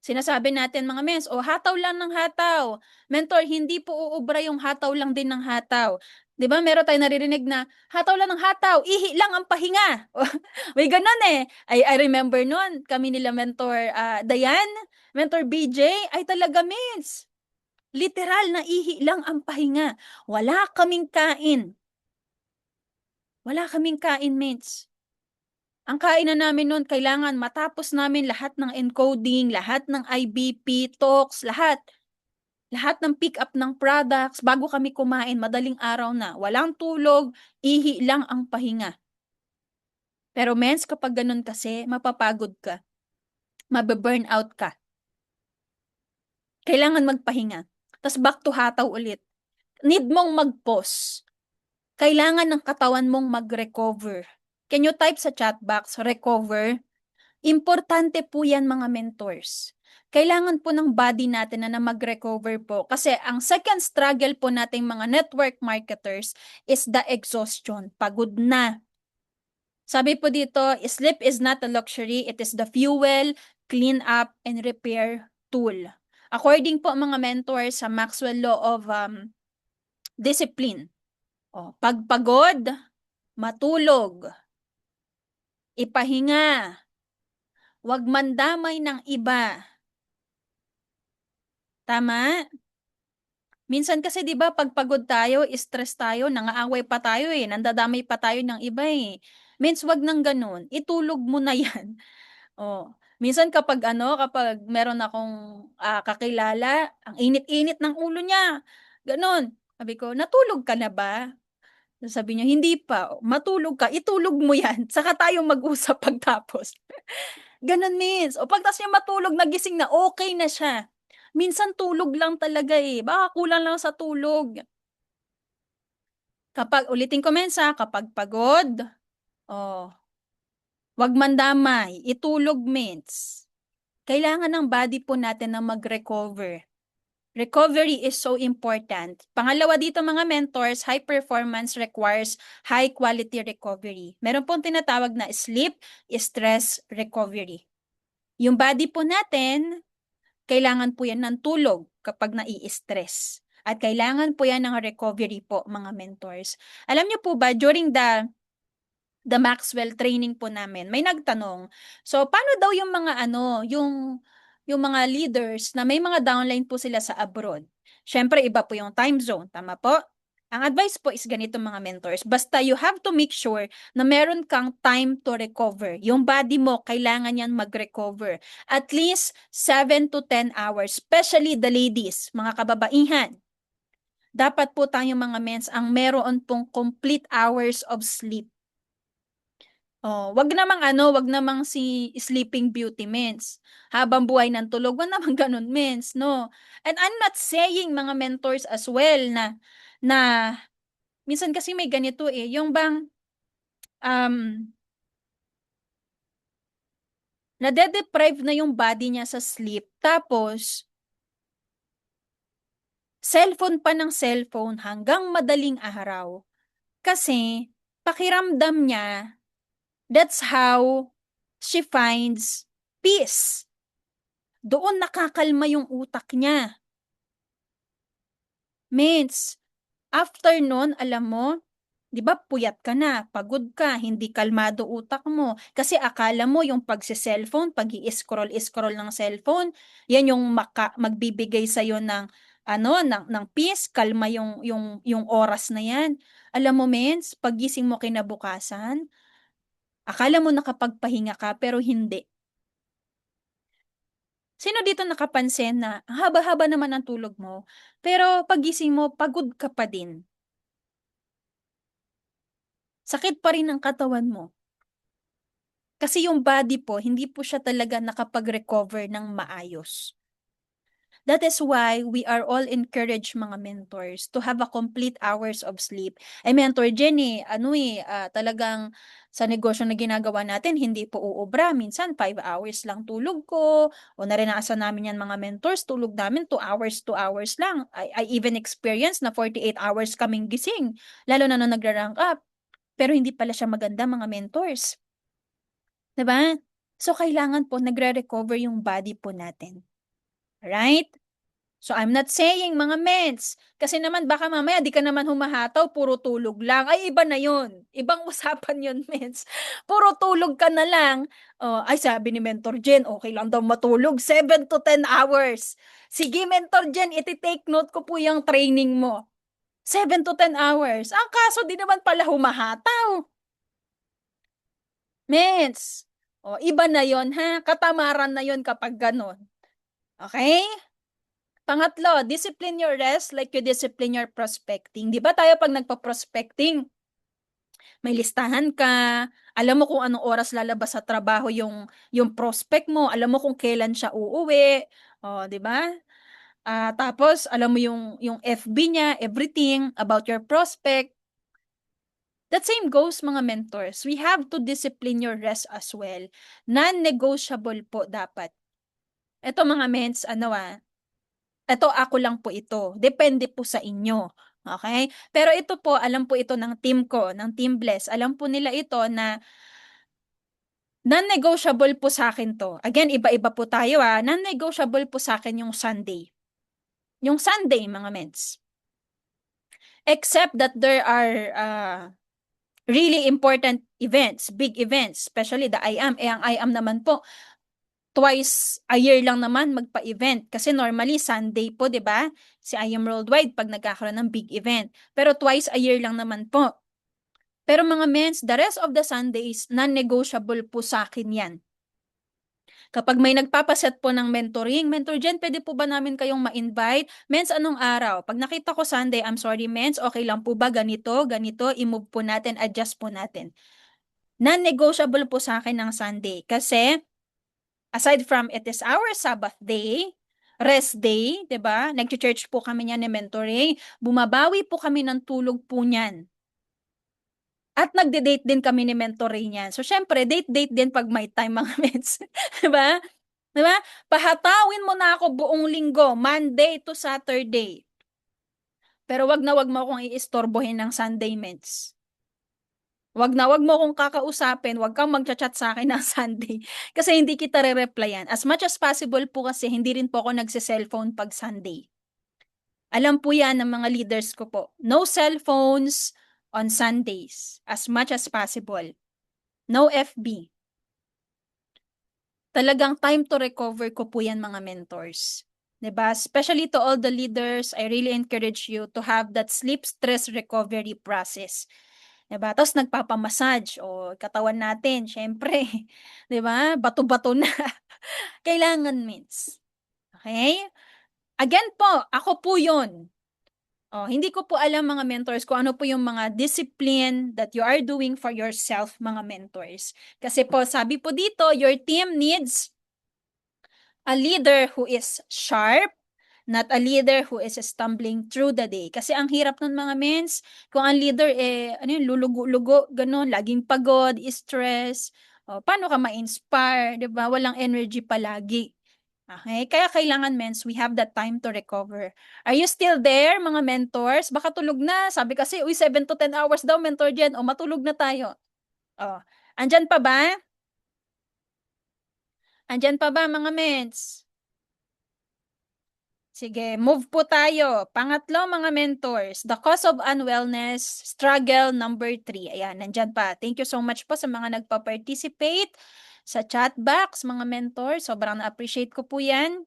Sinasabi natin, mga mens, o hataw lang ng hataw. Mentor, hindi po uubra yung hataw lang din ng hataw. 'Di ba? Meron tayong naririnig na hataw lang ng hataw, ihi lang ang pahinga. May ganun eh. I remember noon, kami nila mentor Dayan, mentor BJ, ay talaga mens. Literal na ihi lang ang pahinga. Wala kaming kain. Wala kaming kain, mates. Ang kainan namin noon, kailangan matapos namin lahat ng encoding, lahat ng IBP, talks, lahat. Lahat ng pick up ng products, bago kami kumain, madaling araw na. Walang tulog, ihi lang ang pahinga. Pero mens, kapag ganun kasi, mapapagod ka. Mabe-burn out ka. Kailangan magpahinga. Tapos back to hataw ulit. Need mong mag-pause. Kailangan ng katawan mong mag-recover. Can you type sa chat box, recover? Importante po yan, mga mentors. Kailangan po ng body natin na mag-recover po. Kasi ang second struggle po nating mga network marketers is the exhaustion. Pagod na. Sabi po dito, sleep is not a luxury. It is the fuel, clean up, and repair tool. According po mga mentors sa Maxwell Law of Discipline. Pagpagod, matulog, ipahinga, wag mandamay ng iba. Tama? Minsan kasi 'di ba pag pagod tayo, stress tayo, nangaaway pa tayo nandadamay pa tayo ng iba Means wag nang ganoon, itulog mo na 'yan. Oh, minsan kapag meron akong kakilala, ang init-init ng ulo niya, gano'n. Sabi ko, "Natulog ka na ba?" Sabi niya, "Hindi pa." "Matulog ka, itulog mo 'yan, saka tayo mag-usap pagtapos." Gano'n, miss. O pagtas niya matulog, nagising na, okay na siya. Minsan tulog lang talaga baka kulang lang sa tulog. Ulitin ko mensa, kapag pagod, oh, wag mandamay, itulog means. Kailangan ng body po natin na mag-recover. Recovery is so important. Pangalawa dito, mga mentors, high performance requires high quality recovery. Meron pong tinatawag na sleep, stress recovery. Yung body po natin, kailangan po yan ng tulog kapag nai-stress. At kailangan po yan ng recovery po, mga mentors. Alam niyo po ba, during the Maxwell training po namin, may nagtanong, so paano daw yung mga yung mga leaders na may mga downline po sila sa abroad? Syempre, iba po yung time zone, tama po? Ang advice po is ganito, mga mentors, basta you have to make sure na meron kang time to recover. Yung body mo, kailangan yan mag-recover. At least 7 to 10 hours, especially the ladies, mga kababaihan. Dapat po tayong mga mens ang meron pong complete hours of sleep. Wag namang si Sleeping Beauty mens. Habang buhay ng tulog, wag namang ganun mens, no? And I'm not saying, mga mentors as well, na minsan kasi may ganito yung bang um nade-deprive na yung body niya sa sleep, tapos cellphone pa ng cellphone hanggang madaling araw. Kasi pakiramdam niya, that's how she finds peace. Doon nakakalma yung utak niya. Means, after nun, alam mo, di ba puyat ka na, pagod ka, hindi kalmado utak mo. Kasi akala mo yung pagsi-cellphone, pag-i-scroll ng cellphone, yan yung magbibigay sa'yo ng peace, kalma yung oras na yan. Alam mo, mens, pagising mo kinabukasan, akala mo nakapagpahinga ka, pero hindi. Sino dito nakapansin na ang haba-haba naman ang tulog mo, pero pagising mo, pagod ka pa din? Sakit pa rin ang katawan mo. Kasi yung body po, hindi po siya talaga nakapag-recover ng maayos. That is why we are all encouraged mga mentors to have a complete hours of sleep. Ay mentor Jenny, talagang sa negosyo na ginagawa natin, hindi po uubra. Minsan, 5 hours lang tulog ko. O naranasan namin yan mga mentors, tulog namin 2 hours lang. I even experienced na 48 hours kaming gising. Lalo na nung nagra-rank up. Pero hindi pala siya maganda mga mentors. 'Di ba? So, kailangan po nagre-recover yung body po natin. Right? So, I'm not saying mga mens, kasi naman baka mamaya di ka naman humahataw, puro tulog lang. Ay, iba na yun. Ibang usapan yun, mens. Puro tulog ka na lang. Oh, ay, sabi ni Mentor Jen, okay lang daw matulog, 7 to 10 hours. Sige, Mentor Jen, iti-take note ko po yung training mo. 7 to 10 hours. Ang kaso, di naman pala humahataw. Mens, oh, iba na yon ha. Katamaran na yon kapag ganon. Okay? Pangatlo, discipline your rest like you discipline your prospecting. Di ba tayo pag nagpa-prospecting, may listahan ka, alam mo kung anong oras lalabas sa trabaho yung prospect mo, alam mo kung kailan siya uuwi, di ba? Tapos, alam mo yung FB niya, everything about your prospect. That same goes mga mentors. We have to discipline your rest as well. Non-negotiable po dapat. Ito mga ments, ito ako lang po ito. Depende po sa inyo. Okay? Pero ito po, alam po ito ng team ko, ng Team Bless. Alam po nila ito na non-negotiable po sa akin to. Again, iba-iba po tayo Non-negotiable po sa akin yung Sunday. Yung Sunday, mga ments. Except that there are really important events, big events, especially the IAM. Ang IAM naman po, twice a year lang naman magpa-event. Kasi normally, Sunday po, di ba? Si IAM Worldwide pag nagkakaroon ng big event. Pero twice a year lang naman po. Pero mga mens, the rest of the Sundays, non-negotiable po sa akin yan. Kapag may nagpapaset po ng mentoring, Mentor Jen, pwede po ba namin kayong ma-invite? Mens, anong araw? Pag nakita ko Sunday, I'm sorry, mens, okay lang po ba ganito, i-move po natin, adjust po natin. Non-negotiable po sa akin ng Sunday. Kasi, aside from it is our Sabbath day, rest day, 'di ba? Nag-church po kami niyan ni mentoring, bumabawi po kami ng tulog po niyan. At nagde-date din kami ni mentoring niyan. So syempre, date din pag may time mga mens, 'di ba? 'Di ba? Pahatawin mo na ako buong linggo, Monday to Saturday. Pero wag mo akong iistorbohin ng Sunday mens. Wag mo akong kakausapin, wag kang magchat-chat sa akin ng Sunday kasi hindi kita re-replyan. As much as possible po kasi hindi rin po ako nagse-cellphone pag Sunday. Alam po yan ng mga leaders ko po. No cellphones on Sundays as much as possible. No FB. Talagang time to recover ko po yan mga mentors. 'Di ba? Especially to all the leaders, I really encourage you to have that sleep stress recovery process. 'Di ba? Tapos nagpapamassage o katawan natin, syempre, 'di ba? Bato-bato na. Kailangan means. Okay? Again po, ako po 'yon. Hindi ko po alam mga mentors kung ano po yung mga discipline that you are doing for yourself mga mentors. Kasi po, sabi po dito, your team needs a leader who is sharp, not a leader who is stumbling through the day. Kasi ang hirap nun mga mens, kung ang leader lulugo-lugo, ganun, laging pagod, stress, paano ka ma-inspire, 'di ba? Walang energy palagi. Okay? Kaya kailangan mens, we have that time to recover. Are you still there, mga mentors? Baka tulog na. Sabi kasi, 7 to 10 hours daw, Mentor Jen. Matulog na tayo. Andyan pa ba? Andyan pa ba, mga mens? Sige, move po tayo. Pangatlo, mga mentors, the cause of unwellness, struggle number 3. Ayan, nandyan pa. Thank you so much po sa mga nagpa-participate sa chat box, mga mentors. Sobrang na-appreciate ko po yan.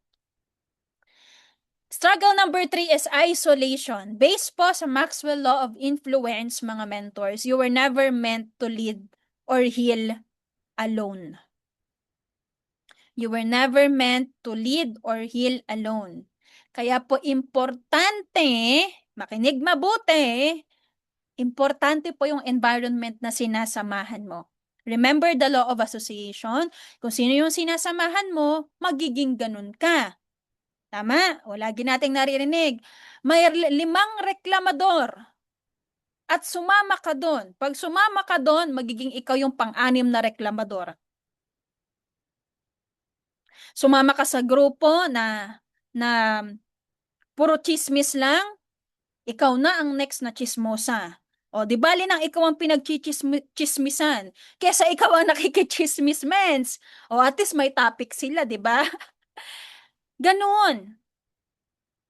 Struggle number 3 is isolation. Based po sa Maxwell Law of Influence, mga mentors, you were never meant to lead or heal alone. You were never meant to lead or heal alone. Kaya po importante, makinig mabuti, importante po yung environment na sinasamahan mo. Remember the law of association. Kung sino yung sinasamahan mo, magiging ganun ka. Tama, o lagi nating naririnig. May 5 reklamador at sumama ka doon. Pag sumama ka doon, magiging ikaw yung pang-6 na reklamador. Sumama ka sa grupo na puro chismis lang, ikaw na ang next na chismosa. O, di bali nang ikaw ang pinagchichismisan, kesa ikaw ang nakikichismis, mens. O, at least may topic sila, di ba? Ganoon.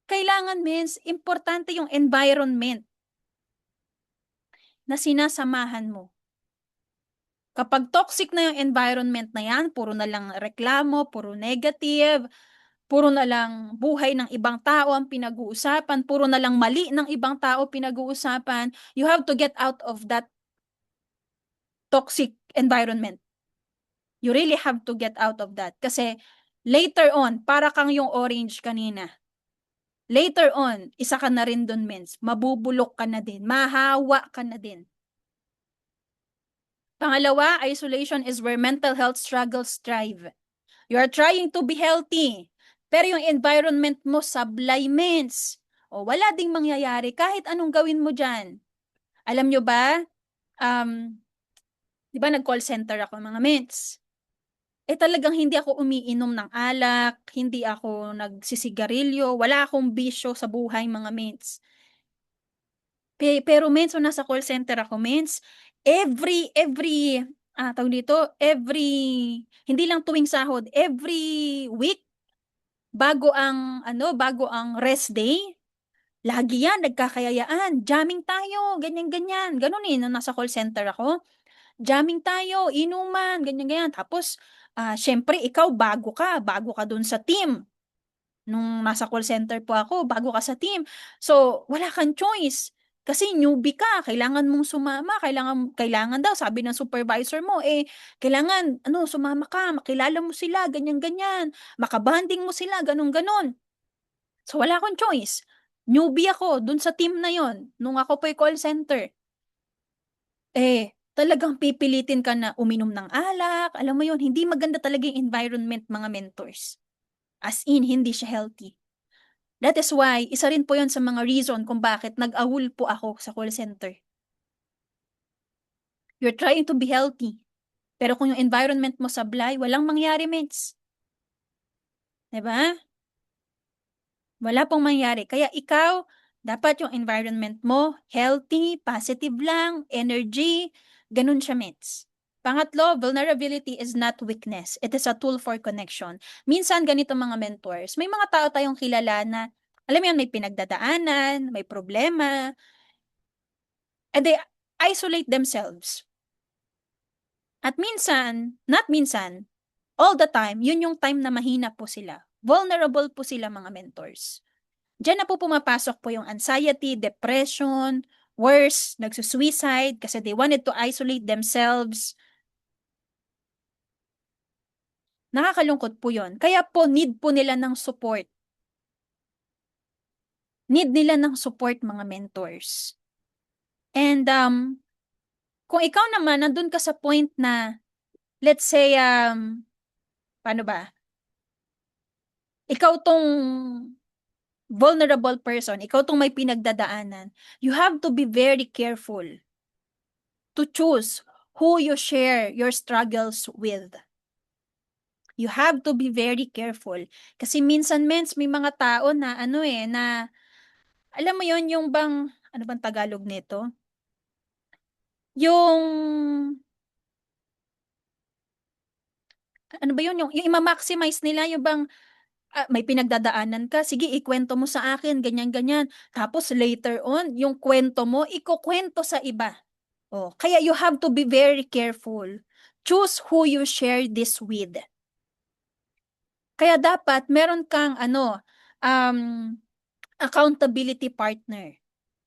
Kailangan, mens, importante yung environment na sinasamahan mo. Kapag toxic na yung environment na yan, puro na lang reklamo, puro negative, puro na lang buhay ng ibang tao ang pinag-uusapan, puro na lang mali ng ibang tao pinag-uusapan, you have to get out of that toxic environment. You really have to get out of that. Kasi later on, para kang yung orange kanina. Later on, isa ka na rin dun, mens. Mabubulok ka na din. Mahawa ka na din. Pangalawa, isolation is where mental health struggles thrive. You are trying to be healthy, pero yung environment mo sablay, mens. O wala ding mangyayari kahit anong gawin mo dyan. Alam nyo ba, di ba nag-call center ako mga mens? Talagang hindi ako umiinom ng alak, hindi ako nagsisigarilyo, wala akong bisyo sa buhay mga mens. Pero mens, nasa call center ako, mens, tawag dito, hindi lang tuwing sahod, every week, bago ang rest day, lagi yan, nagkakayayaan, jamming tayo, ganyan-ganyan, ganun nung nasa call center ako, jamming tayo, inuman, ganyan-ganyan, tapos, syempre, ikaw, bago ka dun sa team, nung nasa call center po ako, bago ka sa team, so, wala kang choice, kasi newbie ka, kailangan mong sumama, kailangan daw, sabi ng supervisor mo, kailangan, sumama ka, makilala mo sila, ganyan-ganyan, makabanding mo sila, ganun-ganon. So, wala akong choice. Newbie ako, dun sa team na yon nung ako po call center. Talagang pipilitin ka na uminom ng alak, alam mo yon hindi maganda talaga yung environment, mga mentors. As in, hindi siya healthy. That is why, isa rin po yon sa mga reason kung bakit nag-ahul po ako sa call center. You're trying to be healthy. Pero kung yung environment mo sablay, walang mangyari, mates. Diba? Wala pong mangyari. Kaya ikaw, dapat yung environment mo, healthy, positive lang, energy, ganun siya, mates. Pangatlo, vulnerability is not weakness. It is a tool for connection. Minsan, ganito mga mentors, may mga tao tayong kilala na alam mo yan, may pinagdadaanan, may problema, and they isolate themselves. At minsan, not minsan, all the time, yun yung time na mahina po sila. Vulnerable po sila mga mentors. Diyan na po pumapasok po yung anxiety, depression, worse, nagsusuicide kasi they wanted to isolate themselves. Nakakalungkot po yun. Kaya po, need po nila ng support. Need nila ng support, mga mentors. And kung ikaw naman, nandun ka sa point na, let's say, paano ba? Ikaw tong vulnerable person, ikaw tong may pinagdadaanan, you have to be very careful to choose who you share your struggles with. You have to be very careful. Kasi minsan, mens, may mga tao na, na, alam mo yon yung bang, ano bang Tagalog nito? Yung, ano ba yun? Yung ima-maximize nila, yung bang, may pinagdadaanan ka, sige, ikwento mo sa akin, ganyan-ganyan. Tapos later on, yung kwento mo, ikukwento sa iba. Kaya you have to be very careful. Choose who you share this with. Kaya dapat meron kang accountability partner.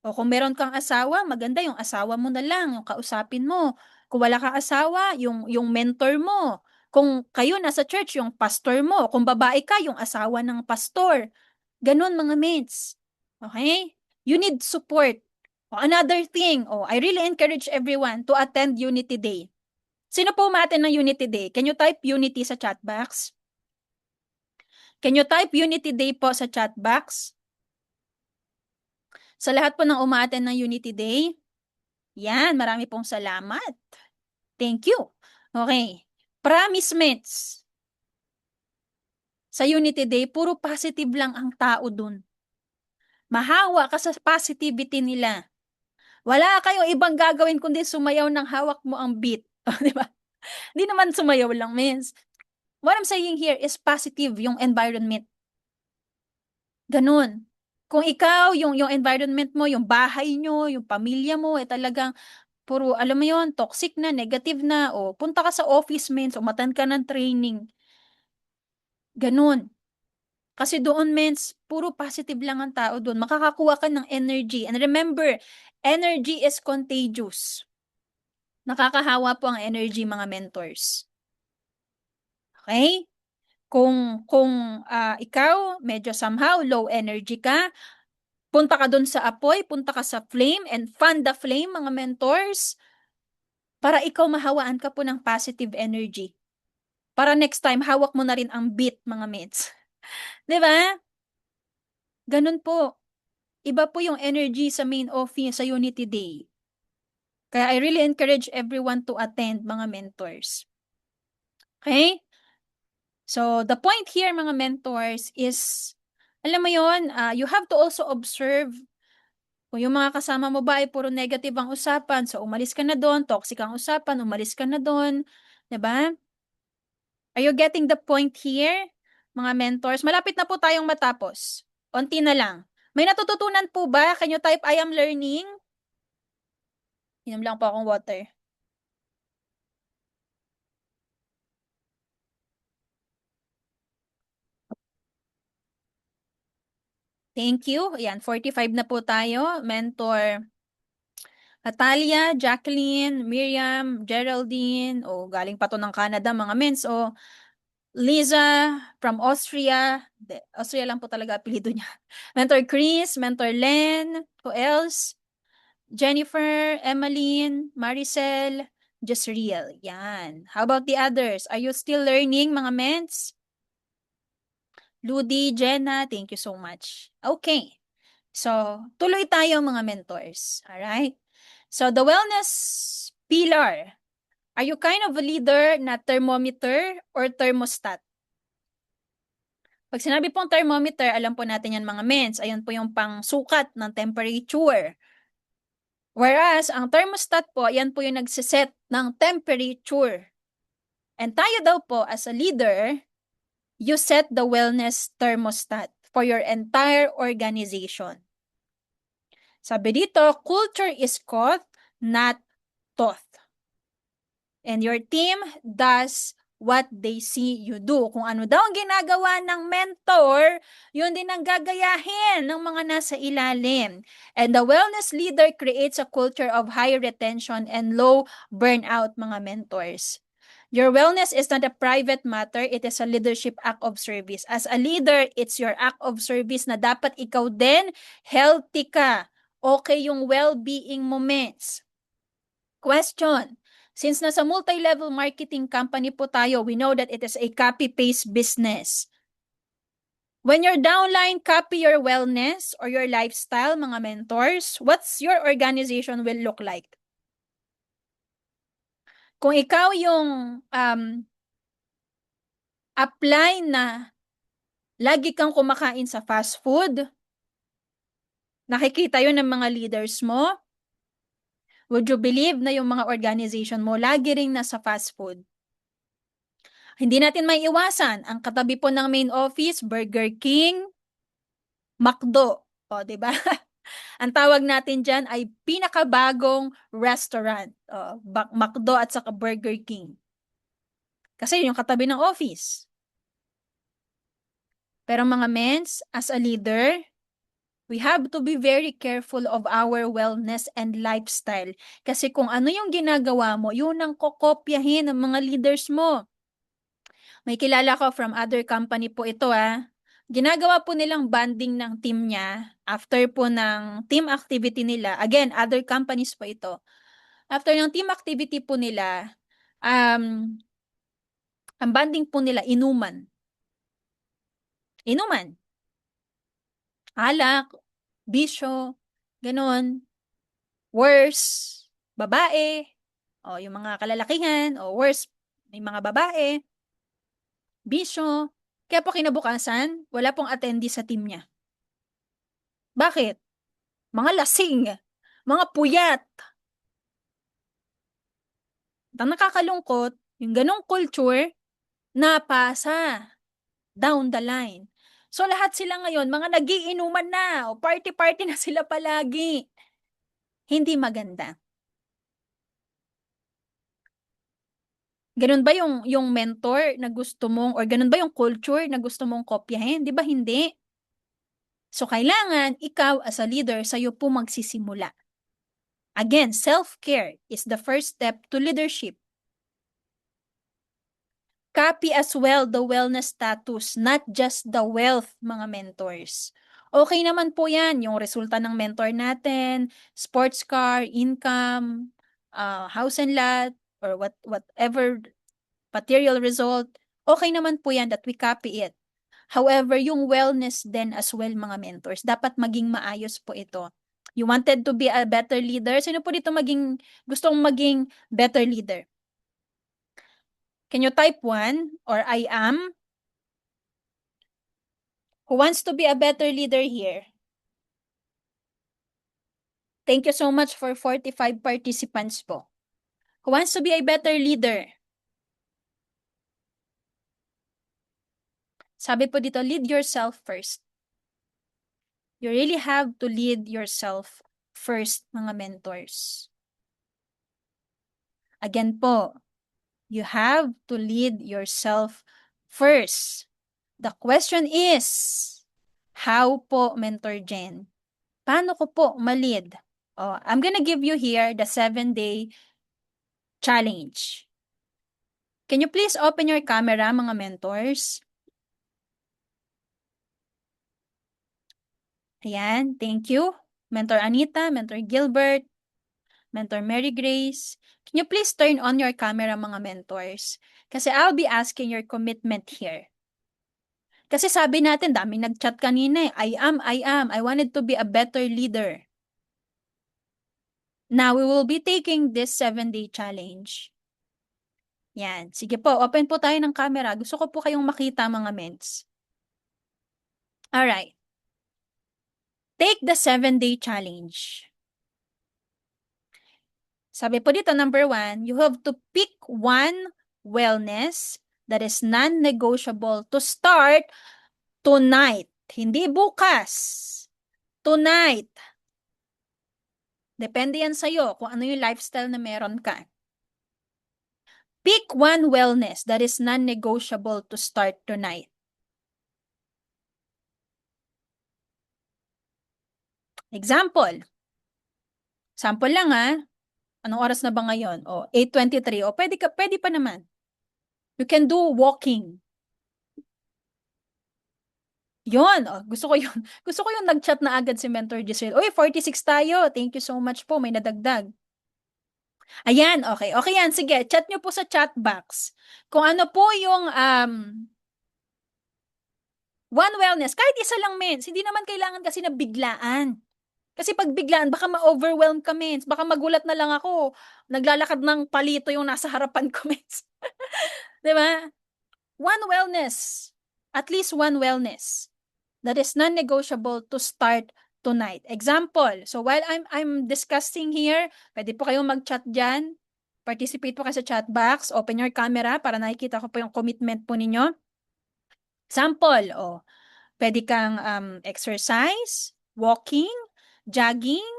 Kung meron kang asawa, maganda yung asawa mo na lang, yung kausapin mo. Kung wala kang asawa, yung mentor mo. Kung kayo nasa church, yung pastor mo. Kung babae ka, yung asawa ng pastor. Ganon, mga mates. Okay? You need support. Another thing, I really encourage everyone to attend Unity Day. Sino po umaattend ng Unity Day? Can you type Unity sa chat box? Can you type Unity Day po sa chat box? Sa lahat po ng umaattend ng Unity Day. Yan, marami pong salamat. Thank you. Okay. Promise mates. Sa Unity Day, puro positive lang ang tao dun. Mahawa ka sa positivity nila. Wala kayong ibang gagawin kundi sumayaw ng hawak mo ang beat. Di ba? Hindi naman sumayaw lang, means. What I'm saying here is positive yung environment. Ganun. Kung ikaw, yung environment mo, yung bahay nyo, yung pamilya mo, talagang puro, alam mo yon, toxic na, negative na, o punta ka sa office, mens, o matan ka ng training. Ganun. Kasi doon, mens, puro positive lang ang tao doon. Makakakuha ka ng energy. And remember, energy is contagious. Nakakahawa po ang energy, mga mentors. Okay? Kung ikaw, medyo somehow low energy ka, punta ka doon sa apoy, punta ka sa flame, and fan the flame, mga mentors, para ikaw mahawaan ka po ng positive energy. Para next time, hawak mo na rin ang beat, mga mates. 'Di ba? Ganun po. Iba po yung energy sa main office sa Unity Day. Kaya I really encourage everyone to attend, mga mentors. Okay? So, the point here, mga mentors, is, alam mo yon, you have to also observe kung yung mga kasama mo ba ay puro negative ang usapan, so umalis ka na doon, toxic ang usapan, umalis ka na doon. 'Di ba? Are you getting the point here, mga mentors? Malapit na po tayong matapos. Unti na lang. May natututunan po ba? Can you type, I am learning? Inom lang po akong water. Thank you. Ayan, 45 na po tayo. Mentor Atalia, Jacqueline, Miriam, Geraldine, o galing pa to ng Canada, mga mens, o Liza from Austria. Austria lang po talaga apelido niya. Mentor Chris, Mentor Len, who else? Jennifer, Emmeline, Maricel, Jezreel. Yan. How about the others? Are you still learning, mga mens? Ludi, Jenna, thank you so much. Okay. So, tuloy tayo, mga mentors. Alright? So, the wellness pillar. Are you kind of a leader na thermometer or thermostat? Pag sinabi pong thermometer, alam po natin yan, mga mens. Ayun po yung pangsukat ng temperature. Whereas, ang thermostat po, yan po yung nagsiset ng temperature. And tayo daw po, as a leader, you set the wellness thermostat for your entire organization. Sabi dito, culture is caught, not taught. And your team does what they see you do. Kung ano daw ang ginagawa ng mentor, yun din ang gagayahin ng mga nasa ilalim. And the wellness leader creates a culture of high retention and low burnout, mga mentors. Your wellness is not a private matter, it is a leadership act of service. As a leader, it's your act of service na dapat ikaw din healthy ka. Okay yung well-being moments. Question. Since nasa multi-level marketing company po tayo, we know that it is a copy-paste business. When your downline copy your wellness or your lifestyle, mga mentors, what's your organization will look like? Kung ikaw yung apply na lagi kang kumakain sa fast food, nakikita yun ng mga leaders mo, would you believe na yung mga organization mo lagi ring nasa fast food? Hindi natin may iwasan. Ang katabi po ng main office, Burger King, McDo. O, di ba? Ang tawag natin dyan ay pinakabagong restaurant. O, McDo at saka Burger King. Kasi yun yung katabi ng office. Pero mga mens, as a leader, we have to be very careful of our wellness and lifestyle. Kasi kung ano yung ginagawa mo, yun ang kokopyahin ng mga leaders mo. May kilala ko from other company po ito Ginagawa po nilang banding ng team niya after po ng team activity nila. Again, other companies po ito. After ng team activity po nila, ang banding po nila, inuman. Inuman, alak, bisyo, ganon. Worse, babae, o yung mga kalalakihan, o worse, may mga babae, bisyo. Kaya po kinabukasan, wala pong attendee sa team niya. Bakit? Mga lasing, mga puyat. At ang nakakalungkot, yung ganong culture, napasa down the line. So lahat sila ngayon, mga nagiinuman na, o party-party na sila palagi. Hindi maganda. Ganun ba yung mentor na gusto mong, or ganun ba yung culture na gusto mong kopyahin? Di ba hindi? So kailangan ikaw as a leader, sa'yo po magsisimula. Again, self-care is the first step to leadership. Copy as well the wellness status, not just the wealth, mga mentors. Okay naman po yan, yung resulta ng mentor natin, sports car, income, house and lot, or whatever material result, okay naman po yan that we copy it. However, yung wellness din as well, mga mentors, dapat maging maayos po ito. You wanted to be a better leader? Sino po dito gustong maging better leader? Can you type 1 or I am? Who wants to be a better leader here? Thank you so much for 45 participants po. Who wants to be a better leader? Sabi po dito, lead yourself first. You really have to lead yourself first, mga mentors. Again po, you have to lead yourself first. The question is, how po, Mentor Jen? Paano ko po ma-lead? Oh, I'm gonna give you here the 7-day challenge. Can you please open your camera, mga mentors? Ayan, thank you. Mentor Anita, Mentor Gilbert, Mentor Mary Grace. Can you please turn on your camera, mga mentors? Kasi I'll be asking your commitment here. Kasi sabi natin, daming nag-chat kanina eh. I am. I wanted to be a better leader. Now, we will be taking this 7-day challenge. Yan. Sige po, open po tayo ng camera. Gusto ko po kayong makita, mga ments. Alright. Take the 7-day challenge. Sabi po dito, number 1, you have to pick one wellness that is non-negotiable to start tonight. Hindi bukas. Tonight. Depende yan sa'yo kung ano yung lifestyle na meron ka. Pick one wellness that is non-negotiable to start tonight. Example. Sample lang ha. Anong oras na ba ngayon? O, 8:23. O, pwede pa naman. You can do walking. Yon, oh, gusto ko yun. Gusto ko yung nag-chat na agad si Mentor Giselle. Uy, 46 tayo. Thank you so much po. May nadagdag. Ayan, okay. Okay yan. Sige, chat nyo po sa chat box. Kung ano po yung one wellness. Kahit isa lang, mens. Hindi naman kailangan kasi na biglaan. Kasi pag biglaan, baka ma-overwhelm ka, mens. Baka magulat na lang ako. Naglalakad ng palito yung nasa harapan ko, mens. Diba? One wellness. At least one wellness. That is non-negotiable to start tonight. Example, so while I'm discussing here, pwede po kayong mag-chat dyan. Participate po kayo sa chat box. Open your camera para nakikita ko po yung commitment po ninyo. Example, oh, pwede kang exercise, walking, jogging,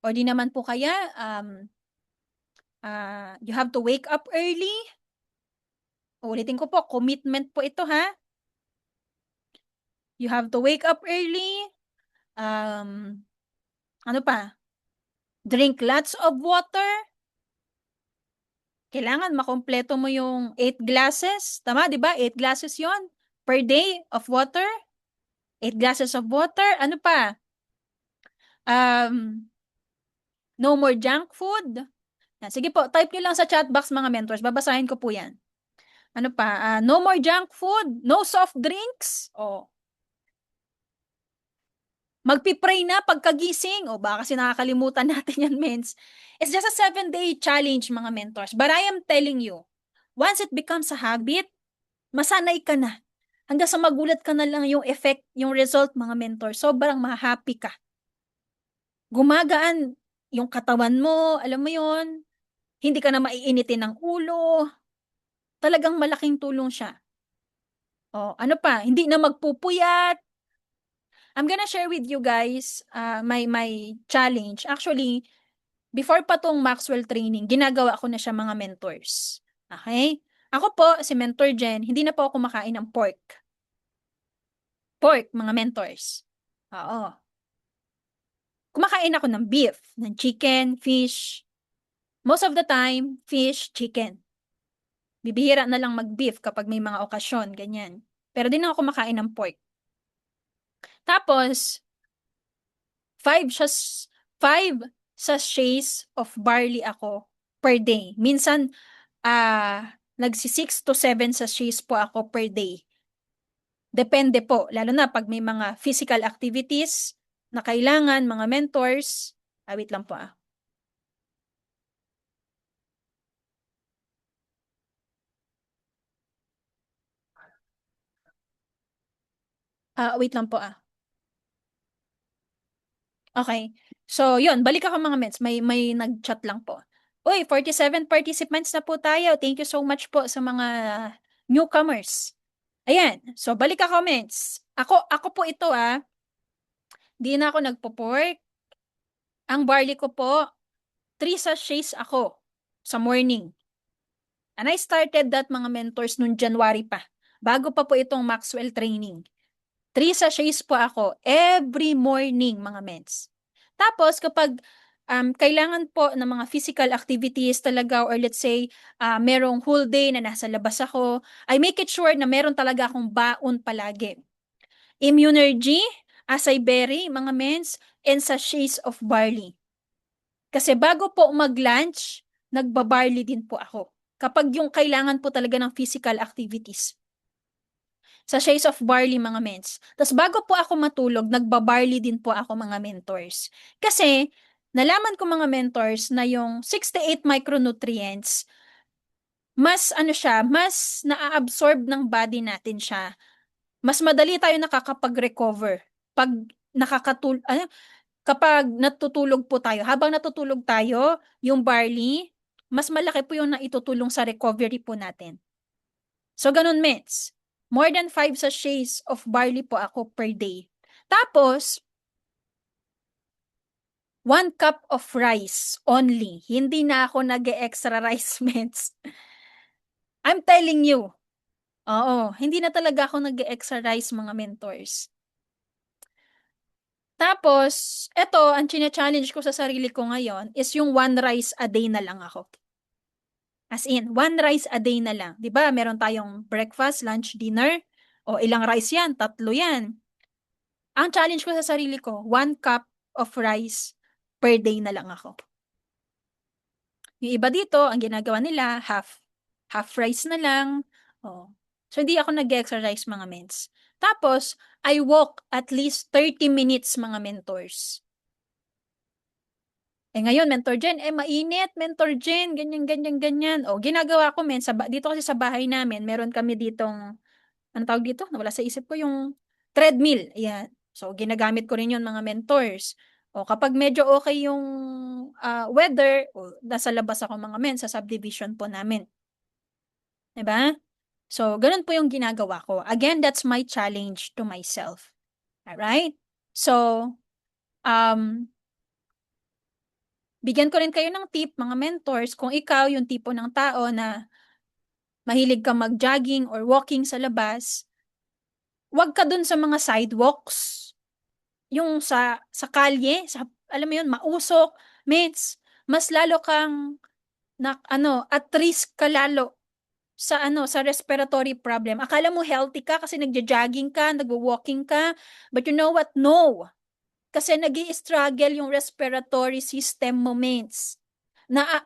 o di naman po kaya, you have to wake up early. Ulitin ko po, commitment po ito ha. You have to wake up early. Ano pa? Drink lots of water. Kailangan makompleto mo yung 8 glasses. Tama, di ba? 8 glasses yon per day of water. 8 glasses of water. Ano pa? No more junk food. Sige po, type nyo lang sa chat box, mga mentors. Babasahin ko po yan. Ano pa? No more junk food, no soft drinks. Oh. Magpipray na pagkagising. O baka kasi nakakalimutan natin yan, mens. It's just a 7-day challenge, mga mentors. But I am telling you, once it becomes a habit, masanay ka na. Hanggang sa magulat ka na lang yung effect, yung result, mga mentor. Sobrang ma-happy ka. Gumagaan yung katawan mo, alam mo yon. Hindi ka na maiinitin ng ulo. Talagang malaking tulong siya. O, ano pa? Hindi na magpupuyat. I'm gonna share with you guys my challenge. Actually, before pa tong Maxwell training, ginagawa ko na siya, mga mentors. Okay? Ako po, si Mentor Jen, hindi na po ako kumakain ng pork. Pork, mga mentors. Oo. Kumakain ako ng beef, ng chicken, fish. Most of the time, fish, chicken. Bibihira na lang mag-beef kapag may mga okasyon, ganyan. Pero di na ako kumakain ng pork. Tapos, 5 sachets of barley ako per day. Minsan, nagsi 6 to 7 sachets po ako per day. Depende po, lalo na pag may mga physical activities na kailangan, mga mentors. Wait lang po ah. Wait lang po ah. Okay. So, yun, balik ako, mga ments. May nag-chat lang po. Uy, 47 participants na po tayo. Thank you so much po sa mga newcomers. Ayan. So, balik ako, ments. Ako po ito ah. Di na ako nagpo-pork. Ang barley ko po, 3 sachets ako sa morning. And I started that, mga mentors, noong January pa. Bago pa po itong Maxwell training. 3 sachets po ako every morning, mga ments. Tapos, kapag kailangan po ng mga physical activities talaga, or let's say, merong whole day na nasa labas ako, I make it sure na meron talaga akong baon palagi. Immunergy, acai berry, mga mens, and sachets of barley. Kasi bago po mag-lunch, nagbabarley din po ako. Kapag yung kailangan po talaga ng physical activities. Sachets of barley, mga mens. Tapos bago po ako matulog, nagbabarley din po ako, mga mentors. Kasi, nalaman ko, mga mentors, na yung 68 micronutrients, mas ano siya, mas na-absorb ng body natin siya. Mas madali tayo nakakapag-recover pag kapag natutulog po tayo. Habang natutulog tayo, yung barley, mas malaki po yung naitutulong sa recovery po natin. So, ganun, mets. More than 5 sachets of barley po ako per day. Tapos, 1 cup of rice only. Hindi na ako nag-extra rice, mets. I'm telling you. Oo, hindi na talaga ako nag-extra rice, mga mentors. Tapos, eto, ang chine-challenge ko sa sarili ko ngayon is yung 1 rice a day na lang ako. As in, 1 rice a day na lang. 'Di ba? Meron tayong breakfast, lunch, dinner. O ilang rice yan? 3 yan. Ang challenge ko sa sarili ko, 1 cup of rice per day na lang ako. Yung iba dito, ang ginagawa nila, half rice na lang. Oh. So, hindi ako nag-exercise, mga mens. Tapos, I walk at least 30 minutes, mga mentors. Ngayon, Mentor Jen, mainit, Mentor Jen, ganyan, ganyan, ganyan. O, ginagawa ko, dito kasi sa bahay namin, meron kami ditong, ano tawag dito? Nawala sa isip ko yung treadmill. Ayan. So, ginagamit ko rin yun, mga mentors. O, kapag medyo okay yung weather, nasa labas ako, mga sa subdivision po namin. Diba? So, ganun po yung ginagawa ko. Again, that's my challenge to myself. Alright? So, bigyan ko rin kayo ng tip, mga mentors, kung ikaw yung tipo ng tao na mahilig ka mag-jogging or walking sa labas, wag ka dun sa mga sidewalks. Yung sa kalye, alam mo yun, mausok, mas lalo kang at risk ka lalo sa respiratory problem. Akala mo healthy ka kasi nagja-jogging ka, nagwo-walking ka, but you know what? No. Kasi nag-i-struggle yung respiratory system mo, na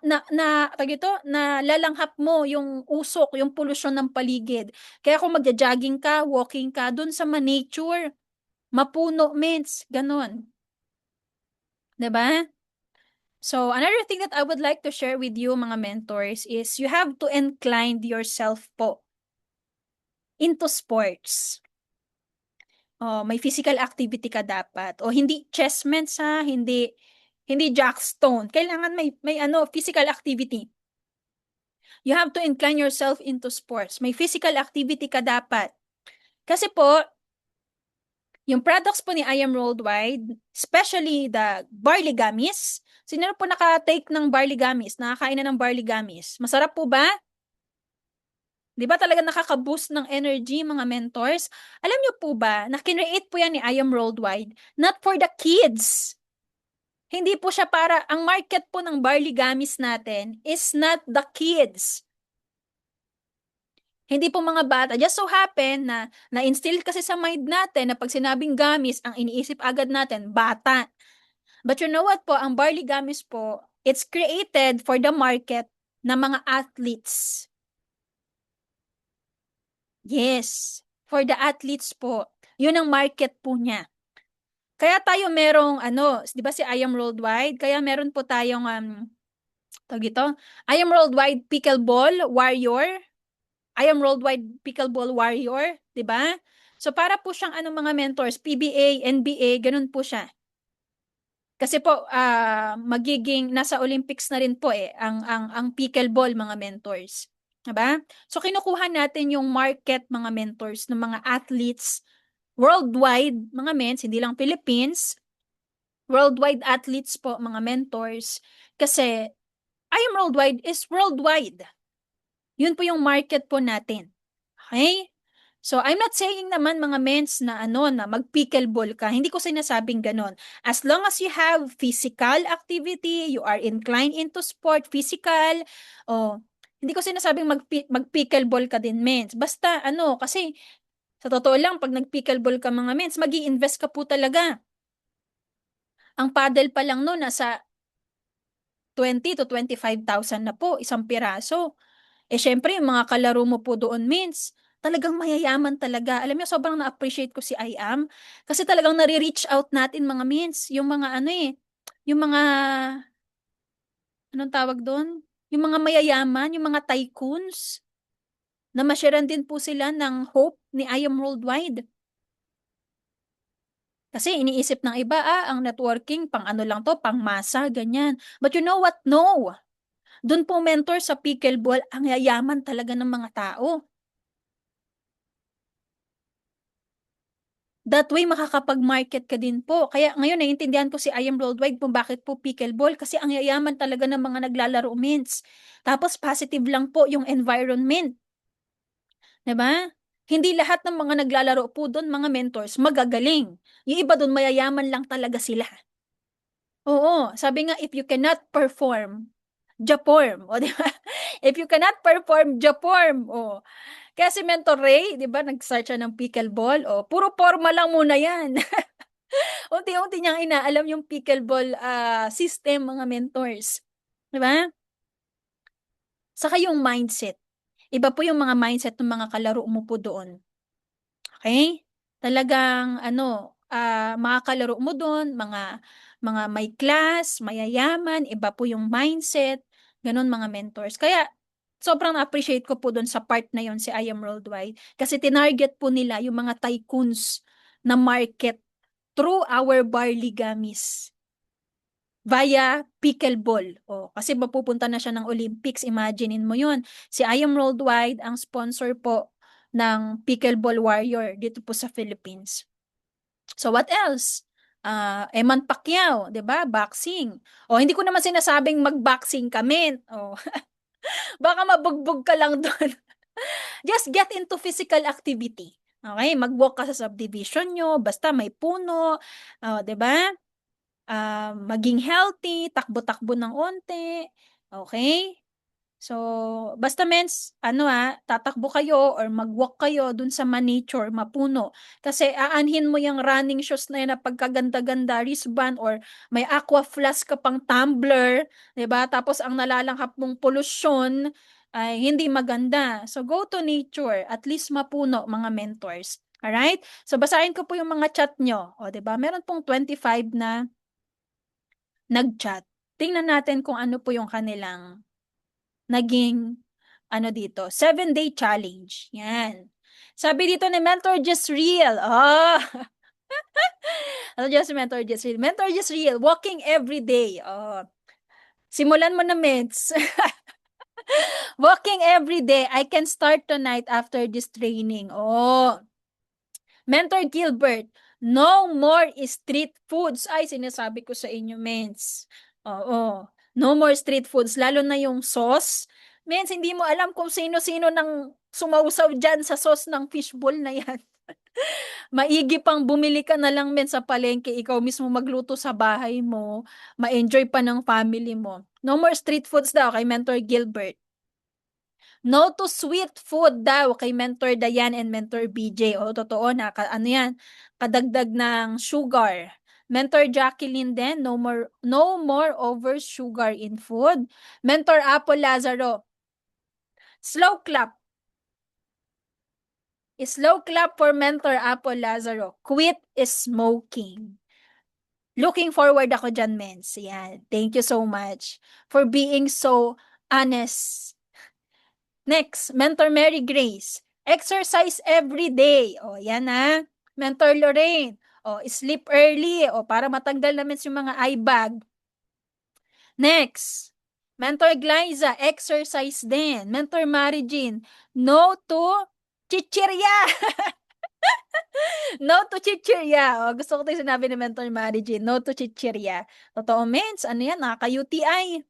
lalanghap mo yung usok, yung polusyon ng paligid. Kaya kung magja-jogging ka, walking ka, dun sa nature, mapuno means, ganon. 'Di ba? So, another thing that I would like to share with you, mga mentors, is you have to incline yourself po into sports. Oh, may physical activity ka dapat. O hindi chessments ha, hindi jackstone. Kailangan may ano, physical activity. You have to incline yourself into sports. May physical activity ka dapat. Kasi po, yung products po ni I Am Worldwide, especially the barley gummies, sino na po naka-take ng barley gummies? Nakakain na ng barley gummies? Masarap po ba? Di ba talaga nakaka-boost ng energy, mga mentors? Alam niyo po ba, na kinreate po yan ni I Am Worldwide, not for the kids. Hindi po siya para, ang market po ng barley gummies natin is not the kids. Hindi po mga bata. Just so happen na na-instill kasi sa mind natin na pag sinabing gummies, ang iniisip agad natin, bata. But you know what po, ang barley gummies po, it's created for the market ng mga athletes. Yes, for the athletes po. Yun ang market po niya. Kaya tayo merong ano, 'di ba si I Am Worldwide? Kaya meron po tayong tawag ito, I Am Worldwide Pickleball Warrior. I Am Worldwide Pickleball Warrior, 'di ba? So para po siyang ano, mga mentors, PBA, NBA, ganun po siya. Kasi po magiging nasa Olympics na rin po ang pickleball, mga mentors. Diba? So kinukuha natin yung market, mga mentors, ng mga athletes worldwide, mga mens, hindi lang Philippines, worldwide athletes po, mga mentors, kasi I Am Worldwide is worldwide. Yun po yung market po natin. Okay? So, I'm not saying naman, mga mens, na ano, na mag-pickleball ka. Hindi ko sinasabing ganon. As long as you have physical activity, you are inclined into sport, physical, oh, hindi ko sinasabing mag-pickleball ka din, mens. Basta, ano, kasi, sa totoo lang, pag nag-pickleball ka, mga mens, mag-i-invest ka po talaga. Ang paddle pa lang no, nasa 20 to 25,000 na po, isang piraso. Eh, syempre, yung mga kalaro mo po doon means, talagang mayayaman talaga. Alam niyo, sobrang na-appreciate ko si I Am. Kasi talagang nare-reach out natin, mga means. Yung mga ano yung mga, anong tawag doon? Yung mga mayayaman, yung mga tycoons, na masharean din po sila ng hope ni I Am Worldwide. Kasi iniisip ng iba, ang networking, pang ano lang to, pang masa, ganyan. But you know what? No. Doon po, mentor, sa pickleball, ang yayaman talaga ng mga tao. That way, makakapag-market ka din po. Kaya ngayon, naiintindihan ko si I Am Worldwide kung bakit po pickleball. Kasi ang yayaman talaga ng mga naglalaro, mins. Tapos, positive lang po yung environment. 'Di ba? Hindi lahat ng mga naglalaro po doon, mga mentors, magagaling. Yung iba doon, mayayaman lang talaga sila. Oo, sabi nga, if you cannot perform, Japorm. O, di ba? If you cannot perform, Japorm. O. Kaya si Mentor Ray, di ba, nag-start siya ng pickleball. O, puro forma lang muna yan. Unti-unti niyang inaalam yung pickleball system, mga mentors. Di ba? Saka yung mindset. Iba po yung mga mindset ng mga kalaro mo po doon. Okay? Talagang ano, makakalaro mo doon, mga may class, mayayaman, iba po yung mindset, ganun, mga mentors. Kaya sobrang appreciate ko po doon sa part na yon si I Am Worldwide kasi tinarget po nila yung mga tycoons na market through our barley gummies via pickleball. O, kasi mapupunta na siya ng Olympics. Imaginein mo yun. Si I Am Worldwide ang sponsor po ng Pickleball Warrior dito po sa Philippines. So what else? Eman Pacquiao, 'di ba? Boxing. O, hindi ko naman sinasabing mag-boxing kami. O, baka mabugbog ka lang doon. Just get into physical activity. Okay, mag-walk ka sa subdivision nyo, basta may puno, 'di ba? Maging healthy, takbo-takbo ng onte. Okay? So, basta means, tatakbo kayo or mag-walk kayo dun sa nature, mapuno. Kasi aanhin mo yung running shoes na yun na pagkaganda-ganda, wristband, or may aqua flask ka pang tumbler, 'di ba? Tapos ang nalalanghap mong polusyon ay hindi maganda. So, go to nature, at least mapuno, mga mentors. Alright? So, basahin ko po yung mga chat nyo. O, 'di ba? Meron pong 25 na nag-chat. Tingnan natin kung ano po yung kanilang naging dito, 7-day challenge. Yan. Sabi dito ni Mentor Just Real. Oh, just Mentor Just Real. Mentor Just Real, walking every day. Oh, simulan mo na, Meds. Walking every day. I can start tonight after this training. Oh, Mentor Gilbert, no more street foods. Ay, sinasabi ko sa inyo, Mens. Oo. No more street foods, lalo na yung sauce. Mens, hindi mo alam kung sino-sino nang sumausaw dyan sa sauce ng fishball na yan. Maigi pang bumili ka na lang, men, sa palengke, ikaw mismo magluto sa bahay mo, ma-enjoy pa ng family mo. No more street foods daw kay Mentor Gilbert. No to sweet food daw kay Mentor Dayan and Mentor BJ. O, totoo na, yan, kadagdag ng sugar. Mentor Jacqueline din, no more over sugar in food. Mentor Apple Lazaro, slow clap. Slow clap for Mentor Apple Lazaro. Quit smoking. Looking forward ako dyan, Mens. Yan. Thank you so much for being so honest. Next, Mentor Mary Grace. Exercise every day. O, yan na. Mentor Lorraine. O, sleep early. O, para matanggal namin yung mga eye bag. Next, Mentor Glyza. Exercise din. Mentor Mary Jean. No to chichirya. No to chichirya. O, gusto ko ito yung sinabi ni Mentor Mary Jean. No to chichirya. Totoo, mens. Ano yan? Nakaka-UTI.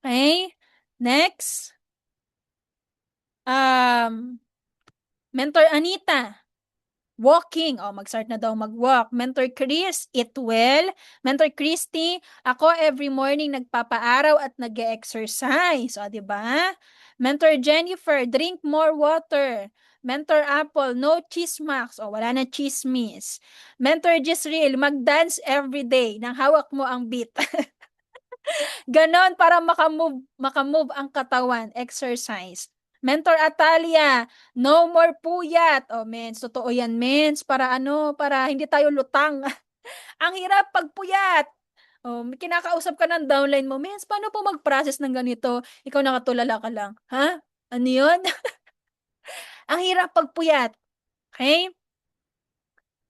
Okay? Next. Mentor Anita, walking. O, mag-start na daw mag-walk. Mentor Chris, eat well. Mentor Christy, ako every morning nagpapaaraw at nag-exercise. O, di ba? Mentor Jennifer, drink more water. Mentor Apple, no chismax. O, wala na chismis. Mentor Jisrael, mag-dance every day nang hawak mo ang beat. Ganon para makamove ang katawan. Exercise. Mentor Atalia, no more puyat. Oh, mens, totoo yan, mens. Para para hindi tayo lutang. Ang hirap pagpuyat. Oh, kinakausap ka ng downline mo, mens, paano po mag-process ng ganito? Ikaw nakatulala ka lang. Ha? Ano yun? Ang hirap pagpuyat. Okay?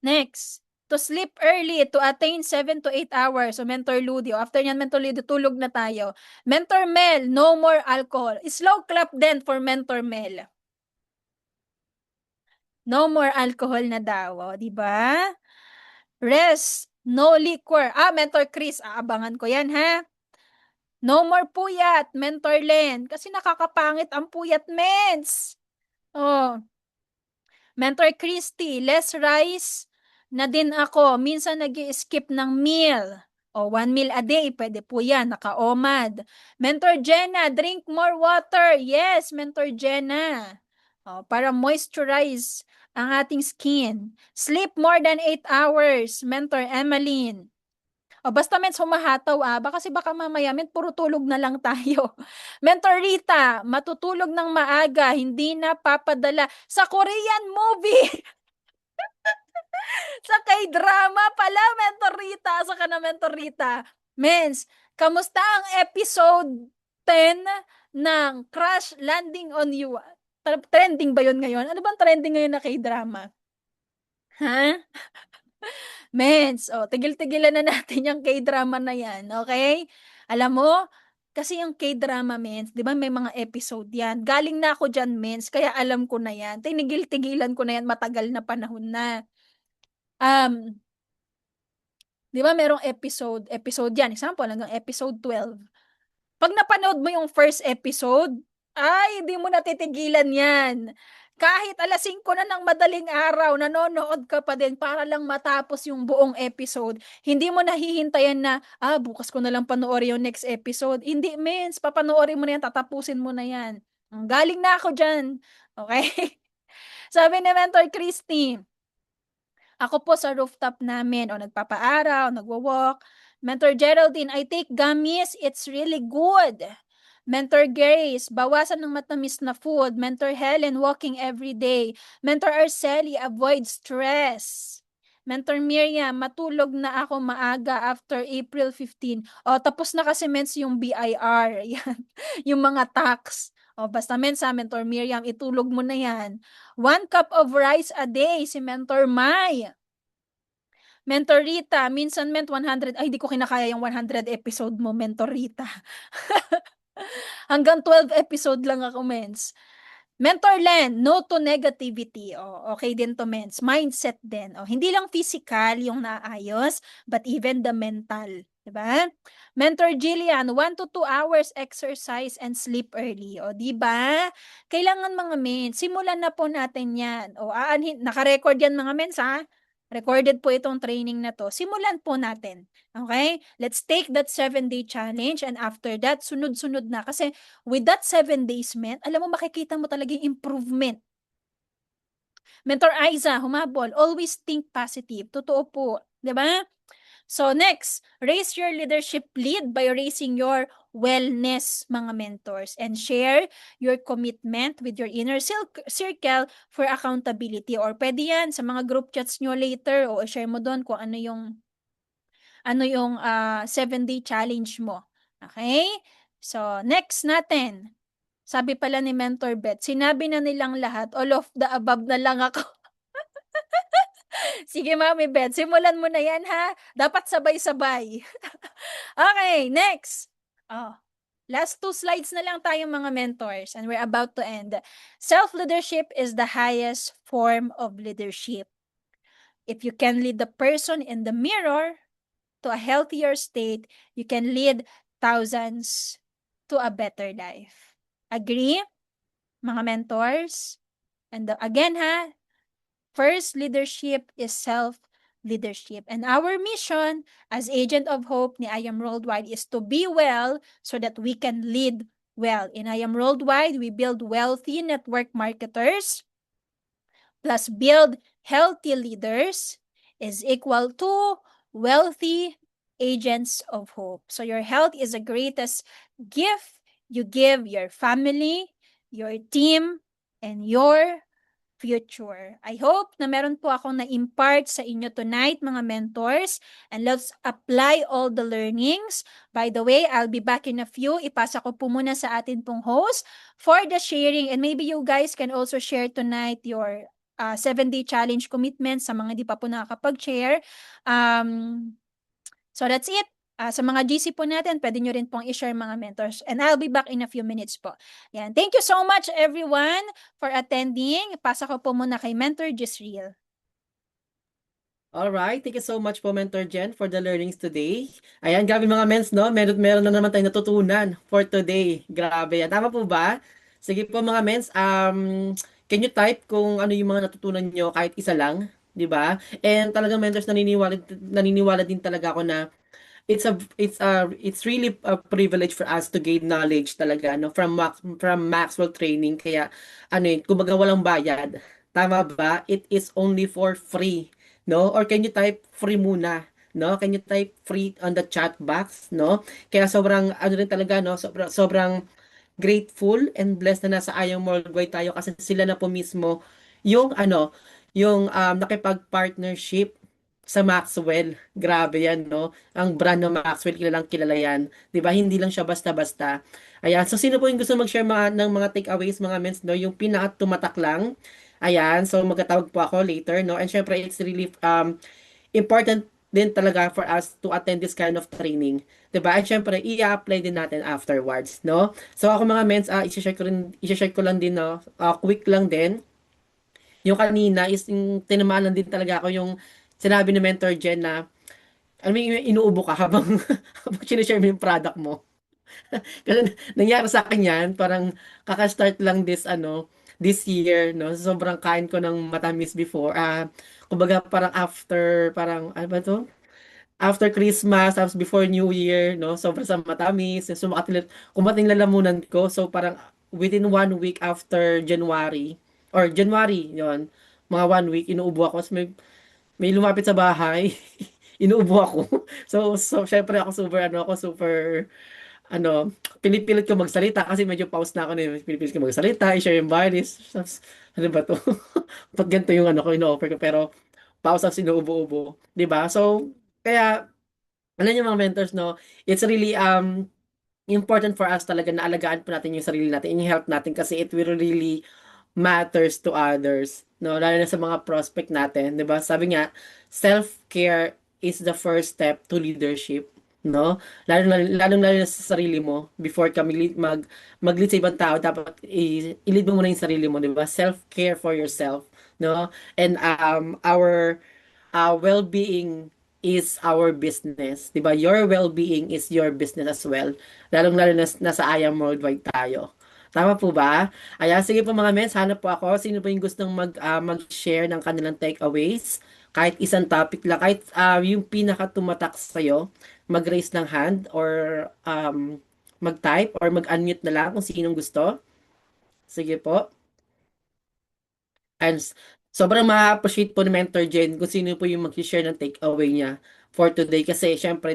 Next. To sleep early to attain 7 to 8 hours. So, Mentor Ludio. After nyan, Mentor Ludio, tulog na tayo. Mentor Mel, no more alcohol. Slow clap din for Mentor Mel. No more alcohol na daw. O, diba? Rest, no liquor. Mentor Chris, aabangan ko yan, ha? No more puyat, Mentor Len. Kasi nakakapangit ang puyat, mens. Oh. Mentor Christy, less rice na din ako. Minsan nag-skip ng meal. O, 1 meal a day, pwede po yan, naka-OMAD. Mentor Jenna, drink more water. Yes, Mentor Jenna. O, para moisturize ang ating skin. Sleep more than 8 hours. Mentor Emmeline. O, basta mens humahataw baka mamaya puro tulog na lang tayo. Mentor Rita, matutulog ng maaga, hindi na papadala sa Korean movie. Sa K-drama pala, Mentor Rita. Saka na, Mentor Rita. Mens, kamusta ang episode 10 ng Crash Landing on You? Trending ba yun ngayon? Ano bang trending ngayon na K-drama? Ha? Mens, tigil-tigilan na natin yung K-drama na yan, okay? Alam mo, kasi yung K-drama, mens, di ba may mga episode yan. Galing na ako dyan, mens, kaya alam ko na yan. Tinigil-tigilan ko na yan, matagal na panahon na. Di ba merong episode yan, example, hanggang episode 12. Pag napanood mo yung first episode, ay, hindi mo natitigilan yan. Kahit alas 5 na ng madaling araw, nanonood ka pa din para lang matapos yung buong episode. Hindi mo nahihintayan na, bukas ko na lang panoorin yung next episode. Hindi, mens, papanoorin mo na yan, tatapusin mo na yan. Galing na ako dyan. Okay? Sabi ni Mentor Christy, ako po sa rooftop namin, o nagpapaaraw, nagwo-walk. Mentor Geraldine, I take gummies, it's really good. Mentor Grace, bawasan ng matamis na food. Mentor Helen, walking every day. Mentor Arceli, avoid stress. Mentor Miriam, matulog na ako maaga after April 15. O, tapos na kasi mens yung BIR. Yan. Yung mga tax. O, basta mens sa Mentor Miriam, itulog mo na yan. 1 cup of rice a day, si Mentor Mai. Mentor Rita, minsan 100, ay, di ko kinakaya yung 100 episode mo, Mentor Rita. Hanggang 12 episode lang ako, mens. Mentor Len, no to negativity. O, okay din to, mens. Mindset din. O, hindi lang physical yung naayos, but even the mental. Diba? Mentor Jillian, 1 to 2 hours exercise and sleep early. O, diba? Kailangan mga mens, simulan na po natin yan. O, naka-record yan mga mens, ha? Recorded po itong training na to. Simulan po natin. Okay? Let's take that 7-day challenge and after that, sunod-sunod na. Kasi with that 7 days, men, alam mo, makikita mo talaga yung improvement. Mentor Aiza, humabol, always think positive. Totoo po. Diba? So next, raise your leadership lead by raising your wellness, mga mentors, and share your commitment with your inner circle for accountability. Or pwede yan sa mga group chats nyo later, o share mo doon kung ano yung 7-day challenge mo. Okay? So next natin, sabi pala ni Mentor Beth, sinabi na nilang lahat, all of the above na lang ako. Sige, Mami Beth, simulan mo na yan, ha? Dapat sabay-sabay. Okay, next. Oh, last 2 slides na lang tayo, mga mentors, and we're about to end. Self-leadership is the highest form of leadership. If you can lead the person in the mirror to a healthier state, you can lead thousands to a better life. Agree, mga mentors? And again, ha, first leadership is self-leadership. And our mission as Agent of Hope ni I Am Worldwide is to be well so that we can lead well. In I Am Worldwide, we build wealthy network marketers plus build healthy leaders is equal to wealthy agents of hope. So your health is the greatest gift you give your family, your team, and your future. I hope na meron po akong na-impart sa inyo tonight, mga mentors, and let's apply all the learnings. By the way, I'll be back in a few. Ipasa ko po muna sa atin pong host for the sharing, and maybe you guys can also share tonight your 7-day challenge commitment sa mga di pa po nakakapag-share. So that's it. Sa mga GC po natin, pwede nyo rin pong i-share, mga mentors. And I'll be back in a few minutes po. Yan. Thank you so much, everyone, for attending. Pasa ko po muna kay Mentor Jisriel. Alright, thank you so much po, Mentor Jen, for the learnings today. Ayan, grabe mga mens, no? Meron na naman tayong natutunan for today. Grabe yan. Tama po ba? Sige po mga mens, can you type kung ano yung mga natutunan nyo kahit isa lang? Di ba? And talagang mentors, naniniwala din talaga ako na it's really a privilege for us to gain knowledge talaga, no, from Maxwell training. Kaya kumbaga walang bayad, tama ba? It is only for free, no? Or can you type free muna, no? Can you type free on the chat box, no? Kaya sobrang rin talaga, no, sobrang grateful and blessed na nasa I Am Worldwide tayo kasi sila na po mismo yung nakipag-partnership sa Maxwell. Grabe yan, no? Ang brand ng Maxwell, kilalang kilala yan. 'Di ba? Hindi lang siya basta-basta. Ayan. So, sino po yung gusto mag-share ng mga takeaways, mga mens, no? Yung pinaka-tumatak lang. Ayan. So, magkatawag po ako later, no? And syempre, it's really important din talaga for us to attend this kind of training. 'Di ba? At syempre, i-apply din natin afterwards, no? So, ako mga mens, i-share ko lang din, no? Quick lang din. Yung kanina is yung tinamaan lang din talaga ako yung sinabi ni Mentor Jen na alam mo yung inuubo ka habang sinishare mo yung product mo. Kasi nangyari sa akin yan, parang kaka-start lang this year, no? Sobrang kain ko ng matamis before. Kumbaga parang after, parang, ano ba to? After Christmas, tapos before New Year, no? Sobrang sa matamis, kumating lalamunan ko. So parang within 1 week after January, or January, yon mga 1 week, inuubo ako. Tapos may lumapit sa bahay, inuubo ako. So syempre ako super, ano, pinipilit ko magsalita kasi medyo pause na ako na yun. Pinipilit ko magsalita, i-share yung bialis. Tapos, ano ba to? Pag ganito yung ano ko, ino-offer ko, pero pause ang sinuubo-ubo. 'Di ba? So, kaya, alam niyo mga mentors, no, it's really, important for us talaga na alagaan po natin yung sarili natin, yung health natin kasi it will really matters to others, no? Lalo na sa mga prospect natin, 'di ba? Sabi nga, self-care is the first step to leadership, no? Lalo na sa sarili mo before ka mag-lead sa ibang tao, dapat i-lead mo muna yung sarili mo, 'di ba? Self-care for yourself, no? And our well-being is our business, 'di ba? Your well-being is your business as well. Lalong-lalo na nasa IAM worldwide tayo. Tama po ba? Ayan, sige po mga men, hanap po ako. Sino po yung gustong mag-share ng kanilang takeaways? Kahit isang topic lang, kahit yung pinaka tumatak sa'yo, mag-raise ng hand or mag-type or mag-unmute na lang kung sinong gusto. Sige po. And sobrang ma-appreciate po ni Mentor Jen kung sino po yung mag-share ng takeaway niya for today. Kasi syempre,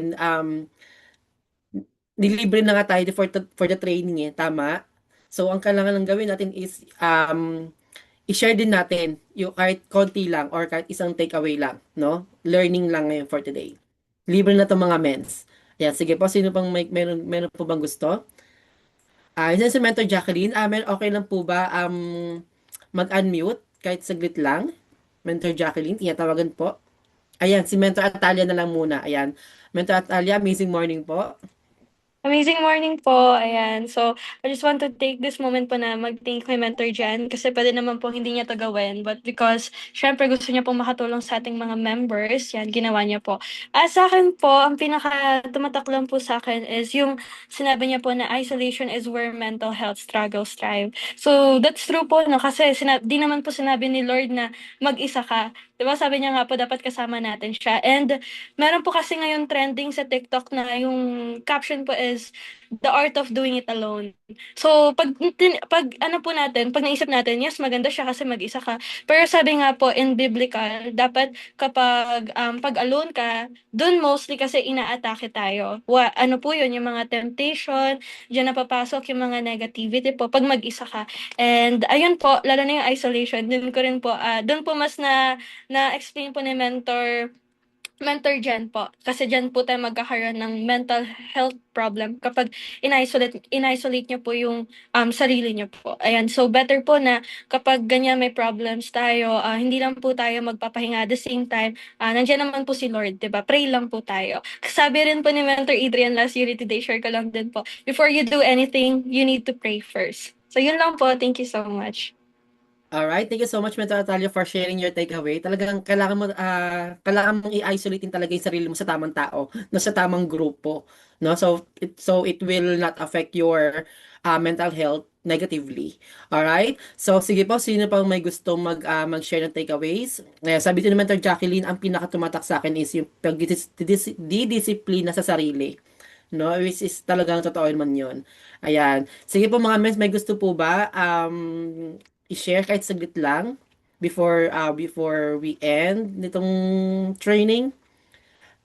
nilibre na nga tayo for the training eh, tama? So, ang kailangan lang gawin natin is i-share din natin yung kahit konti lang or kahit isang takeaway lang, no? Learning lang ngayon for today. Libre na to mga mens. Yan, sige po, sino pang meron po bang gusto? Yan si Mentor Jacqueline. Okay lang po ba mag-unmute kahit saglit lang? Mentor Jacqueline, tinatawagan po. Ayan, si Mentor Atalia na lang muna. Ayan. Mentor Atalia, amazing morning po. Amazing morning po. Ayan. So, I just want to take this moment po na mag-thank kay Mentor Jan kasi pwede naman po hindi niya to gawin. But because, syempre gusto niya pong makatulong sa ating mga members, yan, ginawa niya po. Sa akin po, ang pinaka tumatak lang po sa akin is yung sinabi niya po na isolation is where mental health struggles thrive. So, that's true po, no? Kasi di naman po sinabi ni Lord na mag-isa ka. Diba sabi niya nga po, dapat kasama natin siya. And meron po kasi ngayon trending sa TikTok na yung caption po is the art of doing it alone. So pag ano po natin, pag naisip natin, yes, maganda siya kasi mag-isa ka. Pero sabi nga po in biblical, dapat kapag pag alone ka, dun mostly kasi inaatake tayo. Ano po yun, yung mga temptation, diyan napapasok yung mga negativity po pag mag-isa ka. And ayun po, lalo na yung isolation, dun ko rin po, dun po mas na-explain po ni Mentor Jen po. Kasi diyan po tayo magkakaroon ng mental health problem kapag in-isolate niyo po yung sarili niyo po. Ayan, so better po na kapag ganyan may problems tayo, hindi lang po tayo magpapahinga at the same time, nandiyan naman po si Lord, 'di ba? Pray lang po tayo. Sabi rin po ni Mentor Adrian last Unity Day, share ko lang din po. Before you do anything, you need to pray first. So yun lang po. Thank you so much. Alright, thank you so much, Mentor Atalia, for sharing your takeaway. Talagang kailangan mong i-isolate din talaga yung sarili mo sa tamang tao, no, sa tamang grupo, no? So it will not affect your mental health negatively. Alright? So sige po, sino pang may gusto mag-share ng takeaways? Sabi din ni Mentor Jacqueline, ang pinakatumatak sa akin is yung pagdidisiplina sa sarili. No, which is talagang totoo naman yun. Ayan. Sige po mga mens, may gusto po ba i-share kahit saglit lang before we end nitong training?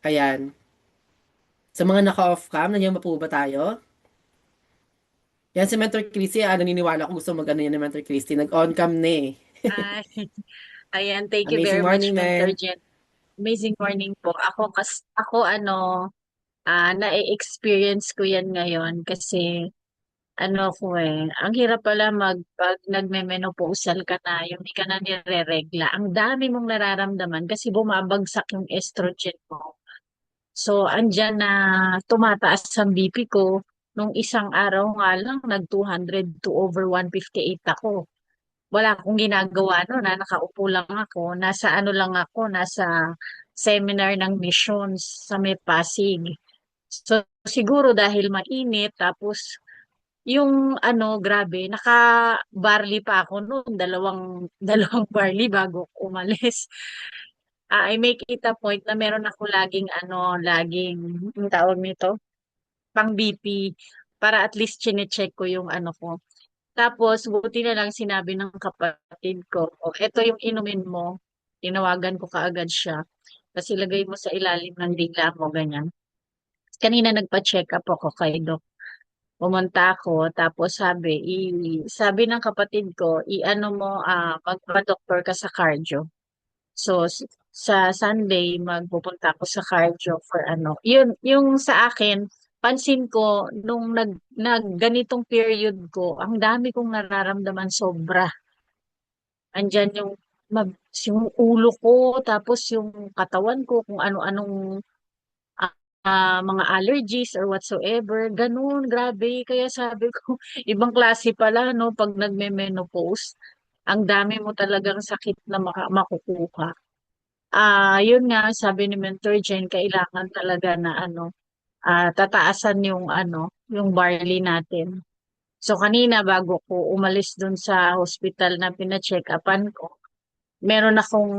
Ayan. Sa mga naka-off cam, nandiyan ba po ba tayo? Yan si Mentor Christy, naniniwala ko gusto mag-ano yan ni Mentor Christy. Nag-on cam na eh. Ay, ayan, thank you Amazing very much, morning, Mentor man. Jen. Amazing morning po. Ako na-experience ko yan ngayon kasi ano ko ang hirap pala pag nagme-menopausal ka na, yung hindi ka na nire-regla. Ang dami mong nararamdaman kasi bumabagsak yung estrogen mo. So, andyan na tumataas ang BP ko. Nung isang araw nga lang, nag 200 to over 158 ako. Wala akong ginagawa no, na nakaupo lang ako. Nasa ano lang ako, nasa seminar ng missions sa may Pasig. So, siguro dahil mainit, tapos yung ano, grabe, naka-barley pa ako noon, dalawang barley bago ako umalis. I make it a point na meron ako laging, ang tawag nito, pang BP, para at least chine-check ko yung ano ko. Tapos, buti na lang sinabi ng kapatid ko, o eto yung inumin mo, tinawagan ko kaagad siya. Kasi lagay mo sa ilalim ng dila mo, ganyan. Kanina nagpa-check up ako kay Doc. Pumunta ako, tapos sabi ng kapatid ko, i-ano mo, magpa-doktor ka sa cardio. So, sa Sunday, magpupunta ako sa cardio for ano. Yun, yung sa akin, pansin ko, nung ganitong period ko, ang dami kong nararamdaman sobra. Andyan yung ulo ko, tapos yung katawan ko, kung ano-anong mga allergies or whatsoever, ganun, grabe. Kaya sabi ko, ibang klase pala, no, pag nagme-menopause, ang dami mo talagang sakit na makukuha. Yun nga, sabi ni Mentor Jen, kailangan talaga na tataasan yung barley natin. So kanina bago ko umalis dun sa hospital na pina-check-upan ko, meron akong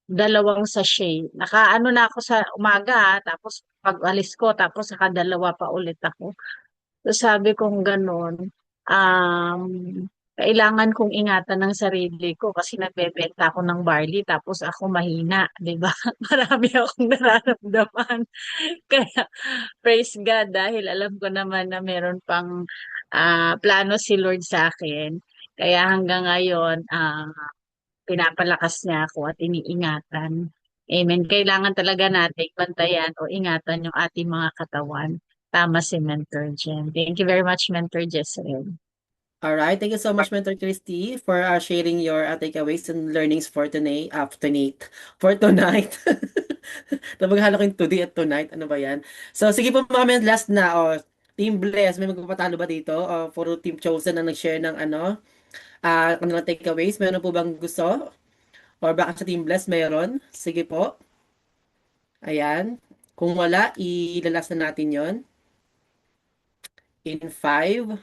dalawang sachet. Nakaano na ako sa umaga, tapos pag alis ko, tapos saka dalawa pa ulit ako. So sabi kong ganun, um, kailangan kong ingatan ng sarili ko kasi nagbebenta ako ng barley tapos ako mahina, di ba? Marami akong nararamdaman. Kaya praise God dahil alam ko naman na meron pang plano si Lord sa akin. Kaya hanggang ngayon, pinapalakas niya ako at iniingatan. Amen. Kailangan talaga natin bantayan o ingatan yung ating mga katawan. Tama si Mentor Jen. Thank you very much, Mentor Jessel. Alright, thank you so much, Mentor Christy, for sharing your takeaways and learnings for tonight, for tonight. Nabaghalo ko yung today at tonight. Ano ba yan? So, sige po mga men, last na. Team Bless, may magpapatalo ba dito? For Team Chosen na nag-share ng kanilang takeaways. Meron po bang gusto? Or baka sa Team Bless meron? Sige po. Ayan. Kung wala, ilalas na natin yon. In 5,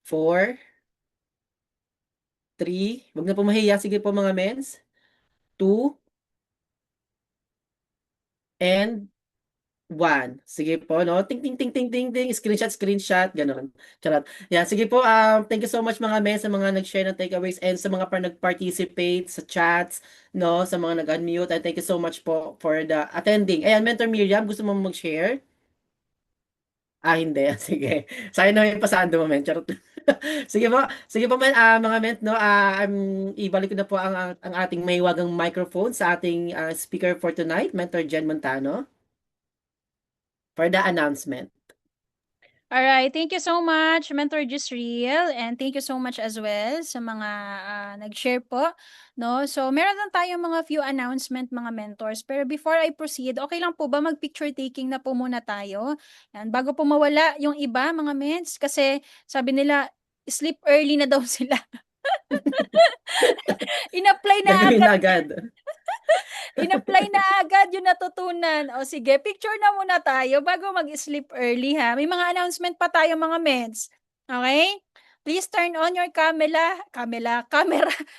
4, 3, wag na po mahiya. Sige po mga mens. 2, and 1. Sige po, no? Ting, ting, ting, ting, ting, ting. Screenshot, screenshot. Ganon. Charot. Yan, sige po. Thank you so much mga men sa mga nag-share ng takeaways and sa mga nag-participate sa chats, no? Sa mga nag-unmute. And thank you so much po for the attending. Ayan, Mentor Miriam, gusto mo mag-share? Hindi. Sige. Sayang na yung pasando mo, men. Charot. Sige po. Sige po, men. Mga men, no? Ibalik ko na po ang ating mahiwagang microphone sa ating speaker for tonight, Mentor Jen Montano, for the announcement. All right, thank you so much, Mentor Jisriel, and thank you so much as well sa mga nag-share po, no? So, meron lang tayong mga few announcement mga mentors, pero before I proceed, okay lang po ba mag-picture taking na po muna tayo? Yan, bago po mawala yung iba mga ments, kasi sabi nila, sleep early na daw sila. In-apply na Gagawin agad. na agad. In-apply na agad yung natutunan. O sige, picture na muna tayo bago mag-sleep early ha. May mga announcement pa tayo mga meds. Okay? Please turn on your camera.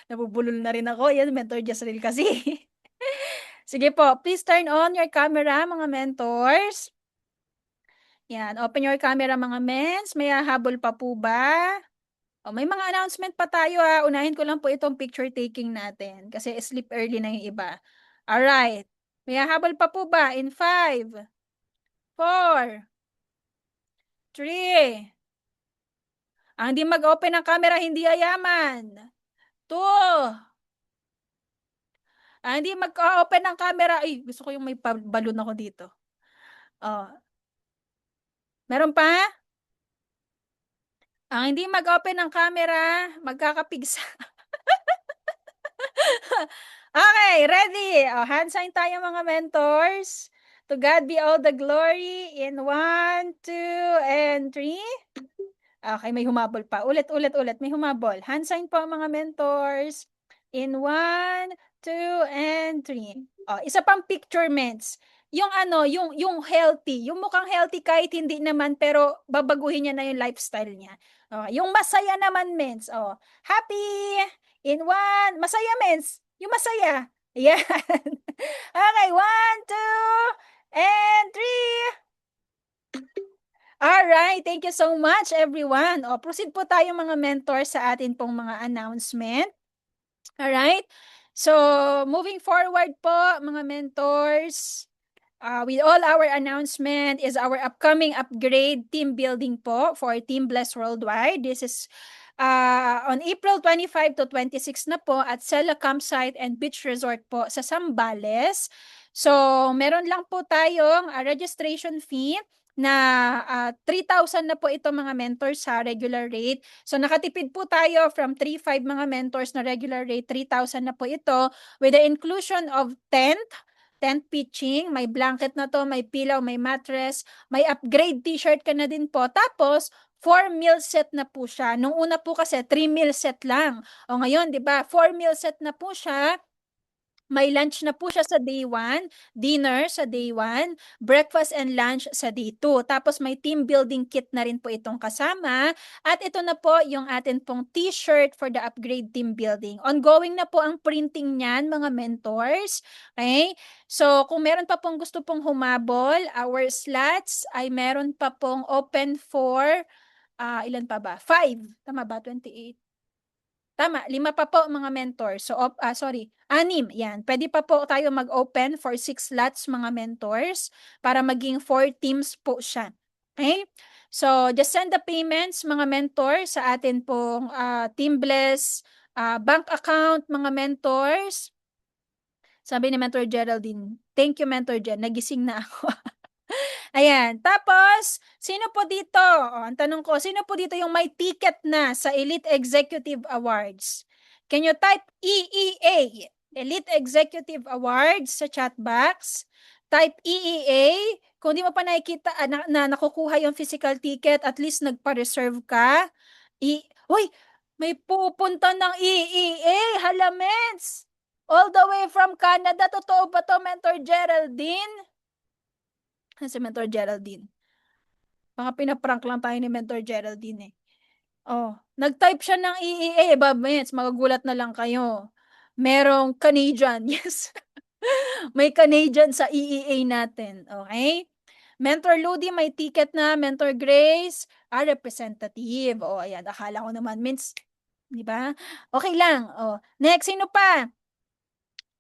Nabubulol na rin ako. Yan, Mentor Jezreel kasi. Sige po, please turn on your camera mga mentors. Yan, open your camera mga mens. May hahabol pa po ba? May mga announcement pa tayo ha. Unahin ko lang po itong picture taking natin kasi sleep early na yung iba. Alright. May habol pa po ba? In 5, 4, 3. Ang hindi mag-open ng camera, hindi ayaman. 2. Ang hindi mag-open ng camera, ay, gusto ko yung may balon ako dito. Meron pa? Ang hindi mag-open ng camera, magkakapigsa. Okay, ready. Hand sign tayo mga mentors. To God be all the glory in 1, 2, and 3. Okay, may humabol pa. Ulit. May humabol. Hand sign po mga mentors. In 1, 2, and 3. Oh, isa pang picture, Ments. Yung ano, yung healthy, yung mukhang healthy kahit hindi naman, pero babaguhin niya na yung lifestyle niya. Oh, yung masaya naman, Ments. Oh, happy. In 1, masaya, Ments. Yung masaya. Yan. Okay, 1, 2, and 3. Alright, thank you so much, everyone. O, proceed po tayo mga mentor sa atin pong mga announcement. Alright? So, moving forward po, mga mentors, with all our announcement is our upcoming upgrade team building po for Team Bless Worldwide. This is on April 25 to 26 na po at Sela Campsite and Beach Resort po sa Zambales. So, meron lang po tayong registration fee na 3,000 na po ito mga mentors sa regular rate. So nakatipid po tayo from 3,500 mga mentors na regular rate, 3,000 na po ito with the inclusion of tent pitching, may blanket na to, may pillow, may mattress, may upgrade t-shirt ka na din po. Tapos 4 meal set na po siya. Nung una po kasi 3 meal set lang. O ngayon, 'di ba? 4 meal set na po siya. May lunch na po siya sa day 1, dinner sa day 1, breakfast and lunch sa day 2. Tapos may team building kit na rin po itong kasama. At ito na po yung atin pong t-shirt for the upgrade team building. Ongoing na po ang printing niyan, mga mentors. Okay? So, kung meron pa pong gusto pong humabol, our slots ay meron pa pong open for, ilan pa ba? 5. Tama ba? 28. Tama, 5 pa po mga mentor. So, 6. Yan. Pwede pa po tayo mag-open for 6 slots mga mentors para maging 4 teams po siya. Okay? So, just send the payments mga mentor sa atin pong Team Bless bank account mga mentors. Sabi ni Mentor Geraldine, thank you Mentor Jen, nagising na ako. Ayan. Tapos, sino po dito? O, ang tanong ko, sino po dito yung may ticket na sa Elite Executive Awards? Can you type EEA, Elite Executive Awards sa chat box? Type EEA. Kung di mo pa nakikita na nakukuha yung physical ticket, at least nagpa-reserve ka. Uy, may pupunta ng EEA, Halamets! All the way from Canada. Totoo ba to, Mentor Geraldine? Si Mentor Geraldine. Baka pinaprank lang tayo ni Mentor Geraldine eh. Oh, nag-type siya ng EEA, babets, magagulat na lang kayo. Merong Canadian, yes. May Canadian sa EEA natin, okay? Mentor Ludi, may ticket na. Mentor Grace, representative. Oh, ayan, akala ko naman, means, di ba? Okay lang. Oh, next, sino pa?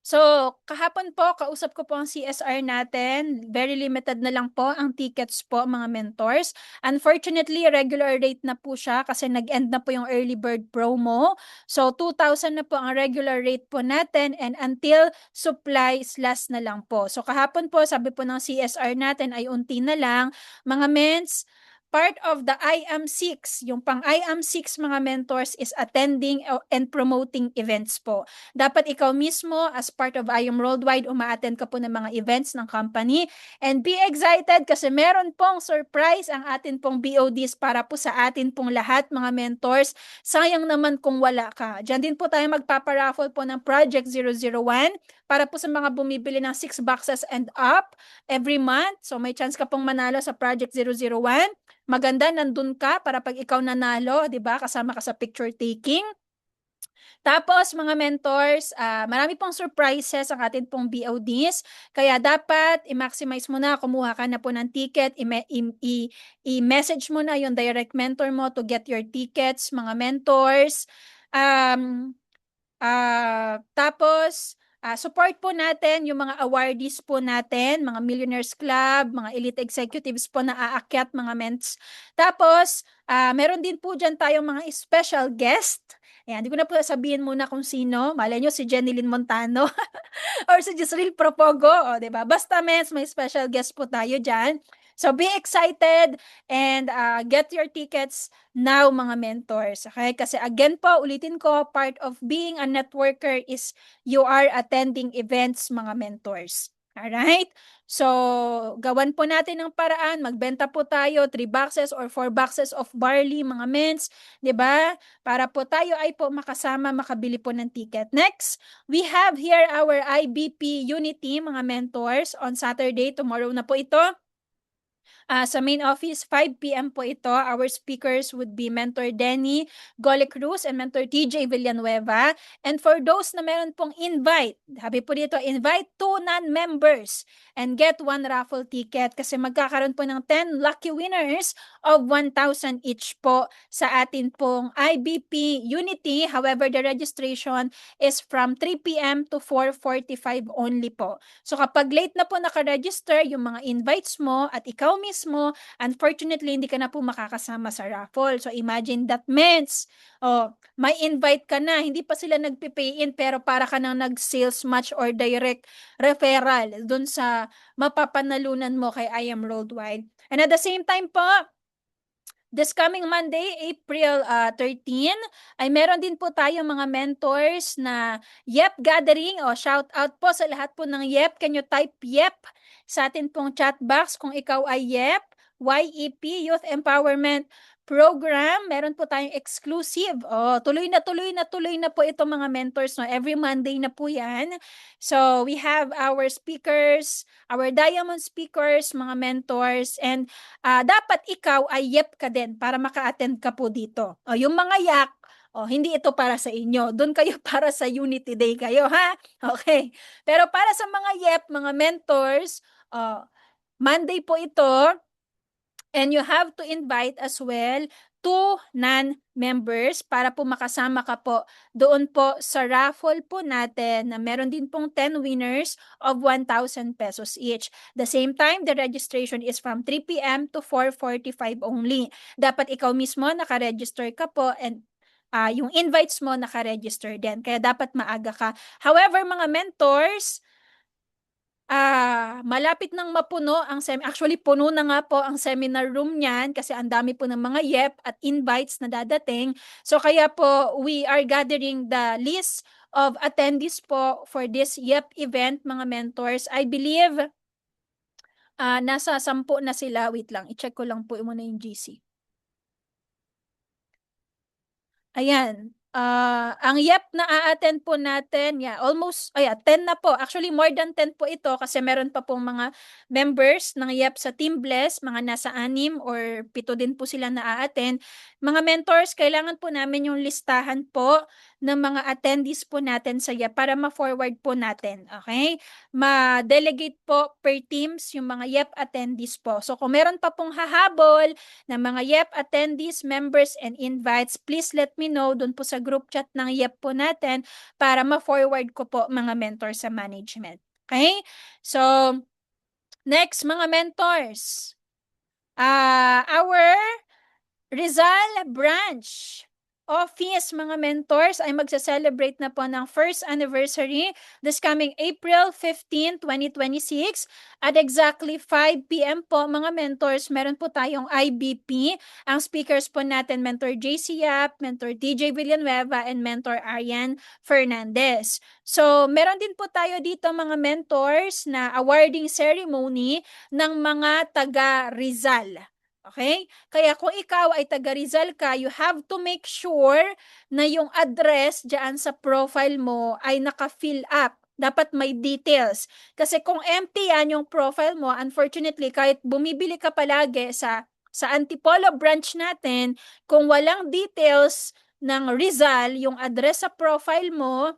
So, kahapon po, kausap ko po ang CSR natin. Very limited na lang po ang tickets po, mga mentors. Unfortunately, regular rate na po siya kasi nag-end na po yung early bird promo. So, 2,000 na po ang regular rate po natin and until supply is last na lang po. So, kahapon po, sabi po ng CSR natin ay unti na lang. Mga ments, part of the IAM6, yung pang IAM6 mga mentors is attending and promoting events po. Dapat ikaw mismo as part of IAM Worldwide, uma-attend ka po ng mga events ng company and be excited kasi meron pong surprise ang atin pong BODs para po sa atin pong lahat mga mentors. Sayang naman kung wala ka. Diyan din po tayo magpaparaffle po ng Project 001 para po sa mga bumibili ng 6 boxes and up every month. So may chance ka pong manalo sa Project 001. Maganda, nandun ka para pag ikaw nanalo, di ba? Kasama ka sa picture taking. Tapos, mga mentors, marami pong surprises ang atin pong BODs. Kaya dapat i-maximize mo na, kumuha ka na po ng ticket, i-message mo na yung direct mentor mo to get your tickets, mga mentors. Tapos, support po natin yung mga awardees po natin, mga Millionaires Club, mga elite executives po na aakyat, mga ments. Tapos, meron din po dyan tayong mga special guest. Ayan, hindi ko na po sabihin muna kung sino. Malay nyo si Jenilyn Montano or si Gisril Propogo. O, diba? Basta ments, may special guest po tayo dyan. So be excited and get your tickets now mga mentors. Okay? Kasi again po, ulitin ko, part of being a networker is you are attending events mga mentors. Alright? So, gawan po natin ng paraan. Magbenta po tayo 3 boxes or 4 boxes of barley, mga mints, 'di ba? Para po tayo ay po makasama, makabili po ng ticket. Next, we have here our IBP Unity, mga mentors, on Saturday. Tomorrow na po ito. Sa main office, 5 p.m. po ito. Our speakers would be Mentor Denny Gole Cruz and Mentor TJ Villanueva. And for those na meron pong invite, sabi po dito, invite 2 non-members and get 1 raffle ticket kasi magkakaroon po ng 10 lucky winners of 1,000 each po sa atin pong IBP Unity. However, the registration is from 3 p.m. to 4:45 only po. So kapag late na po nakaregister yung mga invites mo at ikaw mismo, unfortunately, hindi ka na po makakasama sa raffle. So imagine that means, may invite ka na, hindi pa sila nagpipay in pero para ka nang nag-sales match or direct referral dun sa mapapanalunan mo kay I Am Worldwide. And at the same time po, this coming Monday, April 13, ay meron din po tayo mga mentors na YEP gathering. Shout out po sa lahat po ng YEP. Can you type YEP sa atin pong chat box kung ikaw ay YEP, YEP, Youth Empowerment Program. Meron po tayong exclusive. Tuloy na po ito mga mentors. No? Every Monday na po yan. So we have our speakers, our diamond speakers, mga mentors, and dapat ikaw ay YEP ka din para maka-attend ka po dito. Yung mga yak, hindi ito para sa inyo. Doon kayo para sa Unity Day kayo, ha? Okay. Pero para sa mga YEP, mga mentors, Monday po ito, and you have to invite as well 2 non-members para po makasama ka po doon po sa raffle po natin na meron din pong 10 winners of 1,000 pesos each. The same time, the registration is from 3 p.m. to 4:45 only. Dapat ikaw mismo nakaregister ka po and yung invites mo nakaregister din. Kaya dapat maaga ka. However, mga mentors, malapit nang mapuno ang actually puno na nga po ang seminar room niyan kasi ang dami po ng mga YEP at invites na dadating. So kaya po we are gathering the list of attendees po for this YEP event, mga mentors. I believe nasa 10 na sila. Wait lang, i-check ko lang po muna yung GC. Ayan. Ang YEP na a-attend po natin, almost, 10 na po. Actually, more than 10 po ito kasi meron pa pong mga members ng YEP sa Team Bless, mga nasa 6 or 7 din po sila na a-attend. Mga mentors, kailangan po namin yung listahan po ng mga attendees po natin sa YEP para ma-forward po natin. Okay? Ma-delegate po per teams yung mga YEP attendees po. So, kung meron pa pong hahabol ng mga YEP attendees, members, and invites, please let me know doon po sa group chat ng YEP po natin para ma-forward ko po mga mentors sa management. Okay? So, next, mga mentors. Our Rizal branch office, mga mentors, ay magsa-celebrate na po ng first anniversary this coming April 15, 2026 at exactly 5 p.m. po, mga mentors, meron po tayong IBP. Ang speakers po natin, Mentor JC Yap, Mentor DJ Villanueva, and Mentor Arian Fernandez. So, meron din po tayo dito mga mentors na awarding ceremony ng mga taga Rizal. Okay? Kaya kung ikaw ay taga Rizal ka, you have to make sure na yung address dyan sa profile mo ay naka-fill up. Dapat may details. Kasi kung empty yan yung profile mo, unfortunately, kahit bumibili ka palagi sa Antipolo branch natin, kung walang details ng Rizal, yung address sa profile mo,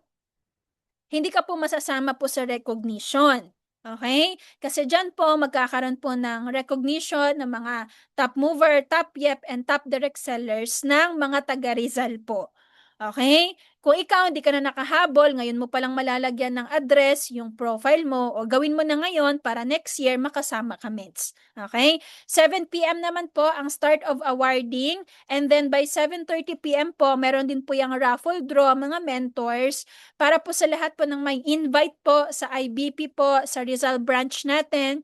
hindi ka po masasama po sa recognition. Okay? Kasi dyan po magkakaroon po ng recognition ng mga top mover, top YEP, and top direct sellers ng mga taga Rizal po. Okay? Kung ikaw hindi ka na nakahabol, ngayon mo palang malalagyan ng address, yung profile mo, o gawin mo na ngayon para next year makasama ka, mates. Okay? 7 p.m. naman po ang start of awarding, and then by 7:30 p.m. po, meron din po yung raffle draw, mga mentors, para po sa lahat po ng may invite po sa IBP po, sa Rizal branch natin,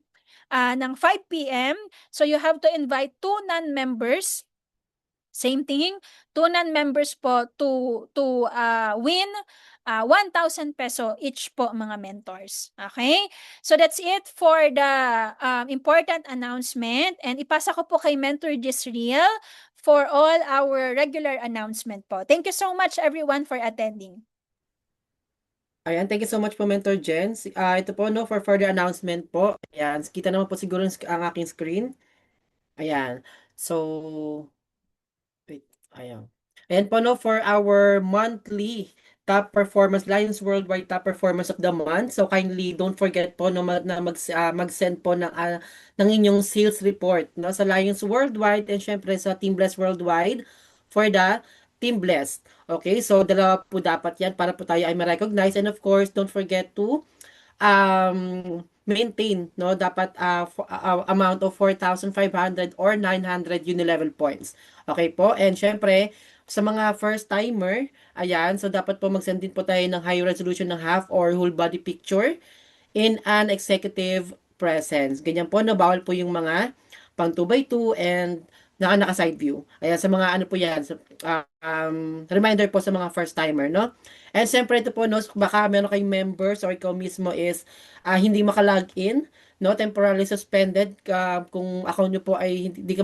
ng 5 p.m. So you have to invite 2 non-members Same thing, tunan members po to win 1,000 peso each po mga mentors. Okay? So that's it for the important announcement, and ipasa ko po kay Mentor Jisriel for all our regular announcement po. Thank you so much everyone for attending. Ayan, thank you so much po, Mentor Jen. Ito po, no, for further announcement po. Ayan, kita naman po siguro ang aking screen. Ayan. So, wait, ayan. And po, no, for our monthly top performance, Lions Worldwide top performance of the month. So, kindly don't forget po no, mag-send po ng inyong sales report, no, sa Lions Worldwide and syempre sa Team Bless Worldwide for the Team Blessed. Okay, so dalawa po dapat yan para po tayo ay ma-recognize. And of course, don't forget to maintain, no, dapat amount of 4,500 or 900 unilevel points. Okay po, and syempre, sa mga first timer, ayan, so dapat po mag-send din po tayo ng high resolution ng half or whole body picture in an executive presence. Ganyan po, no, bawal po yung mga pang 2x2 and naka-side view. Ayan, sa mga ano po yan, reminder po sa mga first timer, no? And siyempre ito po, no, baka meron kayong members or ikaw mismo is hindi maka-login, no, temporarily suspended, kung account nyo po ay di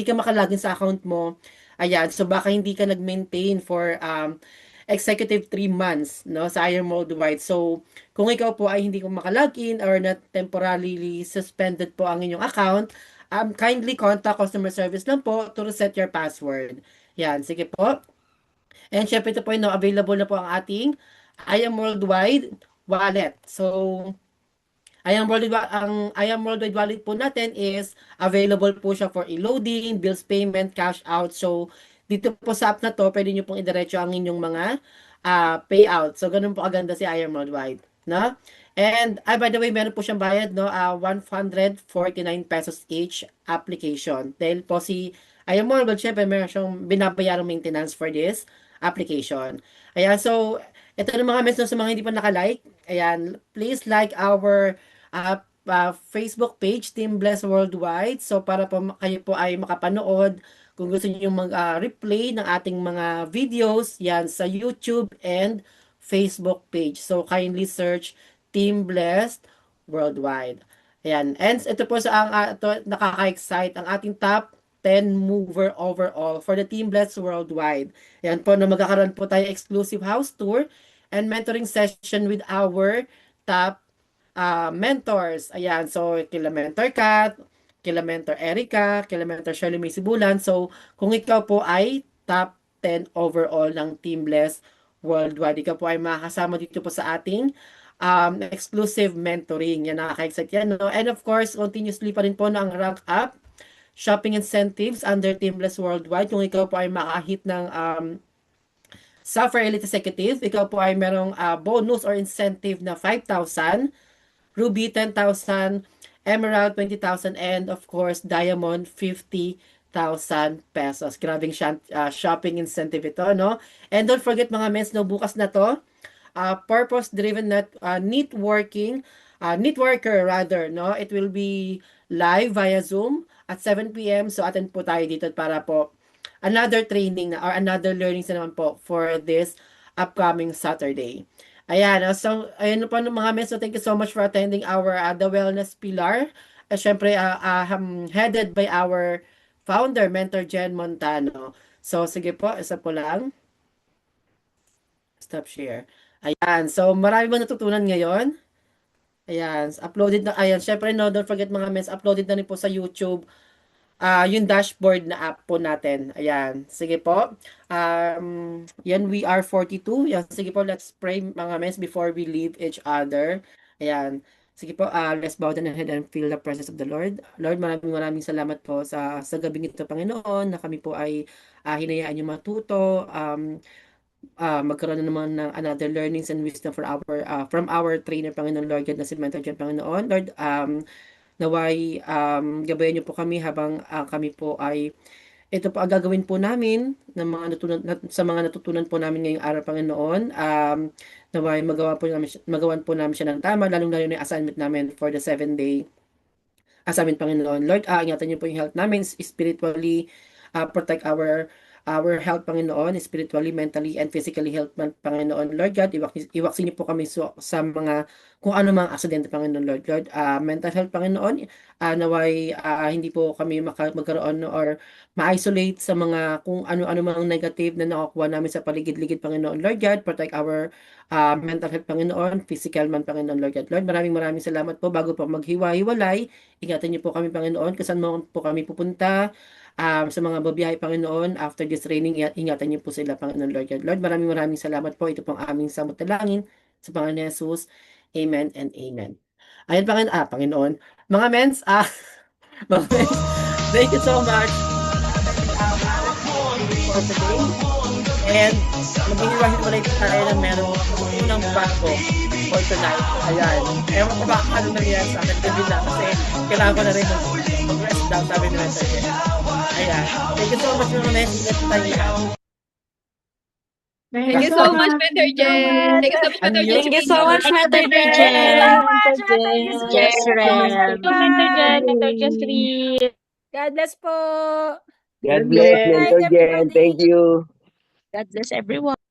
ka maka-login sa account mo. Ayan, so baka hindi ka nag-maintain for executive 3 months, no, sa IRM Worldwide. So, kung ikaw po ay hindi ko maka-login or na temporarily suspended po ang inyong account, kindly contact customer service lang po to reset your password. Yan, sige po. And syempre ito po, no, available na po ang ating IRM Worldwide wallet. So, IRM Worldwide wallet po natin is available po siya for e-loading, bills payment, cash out. So, dito po sa app na to, pwede nyo pong idiretso ang inyong mga payout. So, ganun po aganda si IRM Worldwide. No? And, by the way, meron po siyang bayad, no? 149 pesos each application. Dahil po si IRM Worldwide, syempre, meron siyang binabayarang maintenance for this application. Ayan, so, ito na mga message sa mga hindi pa nakalike. Ayan, please like our Facebook page, Team Bless Worldwide. So, para po kayo po ay makapanood kung gusto niyo mag-replay ng ating mga videos, yan, sa YouTube and Facebook page. So, kindly search Team Blessed Worldwide. Ayan. And ito po sa nakaka-excite, ang ating top 10 mover overall for the Team Blessed Worldwide. Ayan po, na magkakaroon po tayo exclusive house tour and mentoring session with our top mentors. Ayan, so kila Mentor Kat, kila Mentor Erica, kila Mentor Shirley May Sibulan. So, kung ikaw po ay top 10 overall ng Team Bless Worldwide, ikaw po ay makakasama dito po sa ating exclusive mentoring. Yan, nakaka-excite yan. No? And of course, continuously pa rin po na ang rank up, shopping incentives under Team Bless Worldwide. Kung ikaw po ay makahit ng Software Elite Executive, ikaw po ay merong bonus or incentive na 5,000, Ruby 10,000, Emerald 20,000, and of course, Diamond 50,000 pesos. Grabing shopping incentive ito, no? And don't forget mga mens, no, bukas na to, purpose-driven networker rather, no? It will be live via Zoom at 7 p.m. So attend po tayo dito para po another training na or another learnings na naman po for this upcoming Saturday. Ayan, so ayun po mga men, so thank you so much for attending our The Wellness Pillar. Syempre, headed by our founder, Mentor Jen Montano. So sige po, isa po lang. Stop share. Ayan, so marami bang natutunan ngayon? Ayan, uploaded na, ayan, syempre no, don't forget mga men, uploaded na rin po sa YouTube yung dashboard na app po natin. Ayan. Sige po. Yan, we are 42. Yan. Sige po, let's pray mga men before we leave each other. Ayan. Sige po, let's bow down our head and feel the presence of the Lord. Lord, maraming salamat po sa gabing ito, Panginoon, na kami po ay hinayaan yung matuto. Magkaroon na naman ng another learnings and wisdom from our trainer, Panginoon Lord God, na si Mentor Jen, Panginoon. Lord, naway gabayan niyo po kami habang kami po ay ito po ang gagawin po namin ng mga sa mga natutunan po namin ngayong araw, Panginoon. Naway magawan po namin siya ng tama, lalong-lalo na yung assignment namin for the 7-day assignment, Panginoon. Lord, ingatan niyo po yung health namin spiritually, protect our our health, Panginoon, spiritually, mentally, and physically health, Panginoon, Lord God. Iwaksin niyo po kami sa mga kung ano mga aksidente, Panginoon, Lord God. Mental health, Panginoon, naway hindi po kami magkaroon or ma-isolate sa mga kung ano-ano mga negative na nakukuha namin sa paligid-ligid, Panginoon, Lord God. Protect our mental health, Panginoon, physical man, Panginoon, Lord God. Lord, maraming salamat po bago po maghiwa-hiwalay. Ingatan niyo po kami, Panginoon, kung saan mo po kami pupunta. Sa mga babiyahe, Panginoon, after this training, ingatan niyo po sila, Panginoon, Lord God. Lord, maraming salamat po. Ito pong aming samot talangin sa Panginoon ni Jesus. Amen and amen. Ayun, Panginoon. Mga mens, mga mens, thank you so much. For today. And maghihiwa-hiwalay tayo ng meron unang bago for tonight. Ayan. Ewan ko ba ano nangyayari sa akin. Gabi na kasi kailangan ko na rin mag-rest down, sabi ni Mentor Jen. Ayan. Thank you so much mga men. Ingat tayo lahat. Thank you so much, Mentor Jen. Thank you so much, Mentor Jen. Thank you so much, Mentor Jen. Yes, Rem. Thank you, Mentor Jen. Mentor Jen Street. God bless po. God God bless, bless. Mentor Jen. everybody. Thank you. God bless everyone.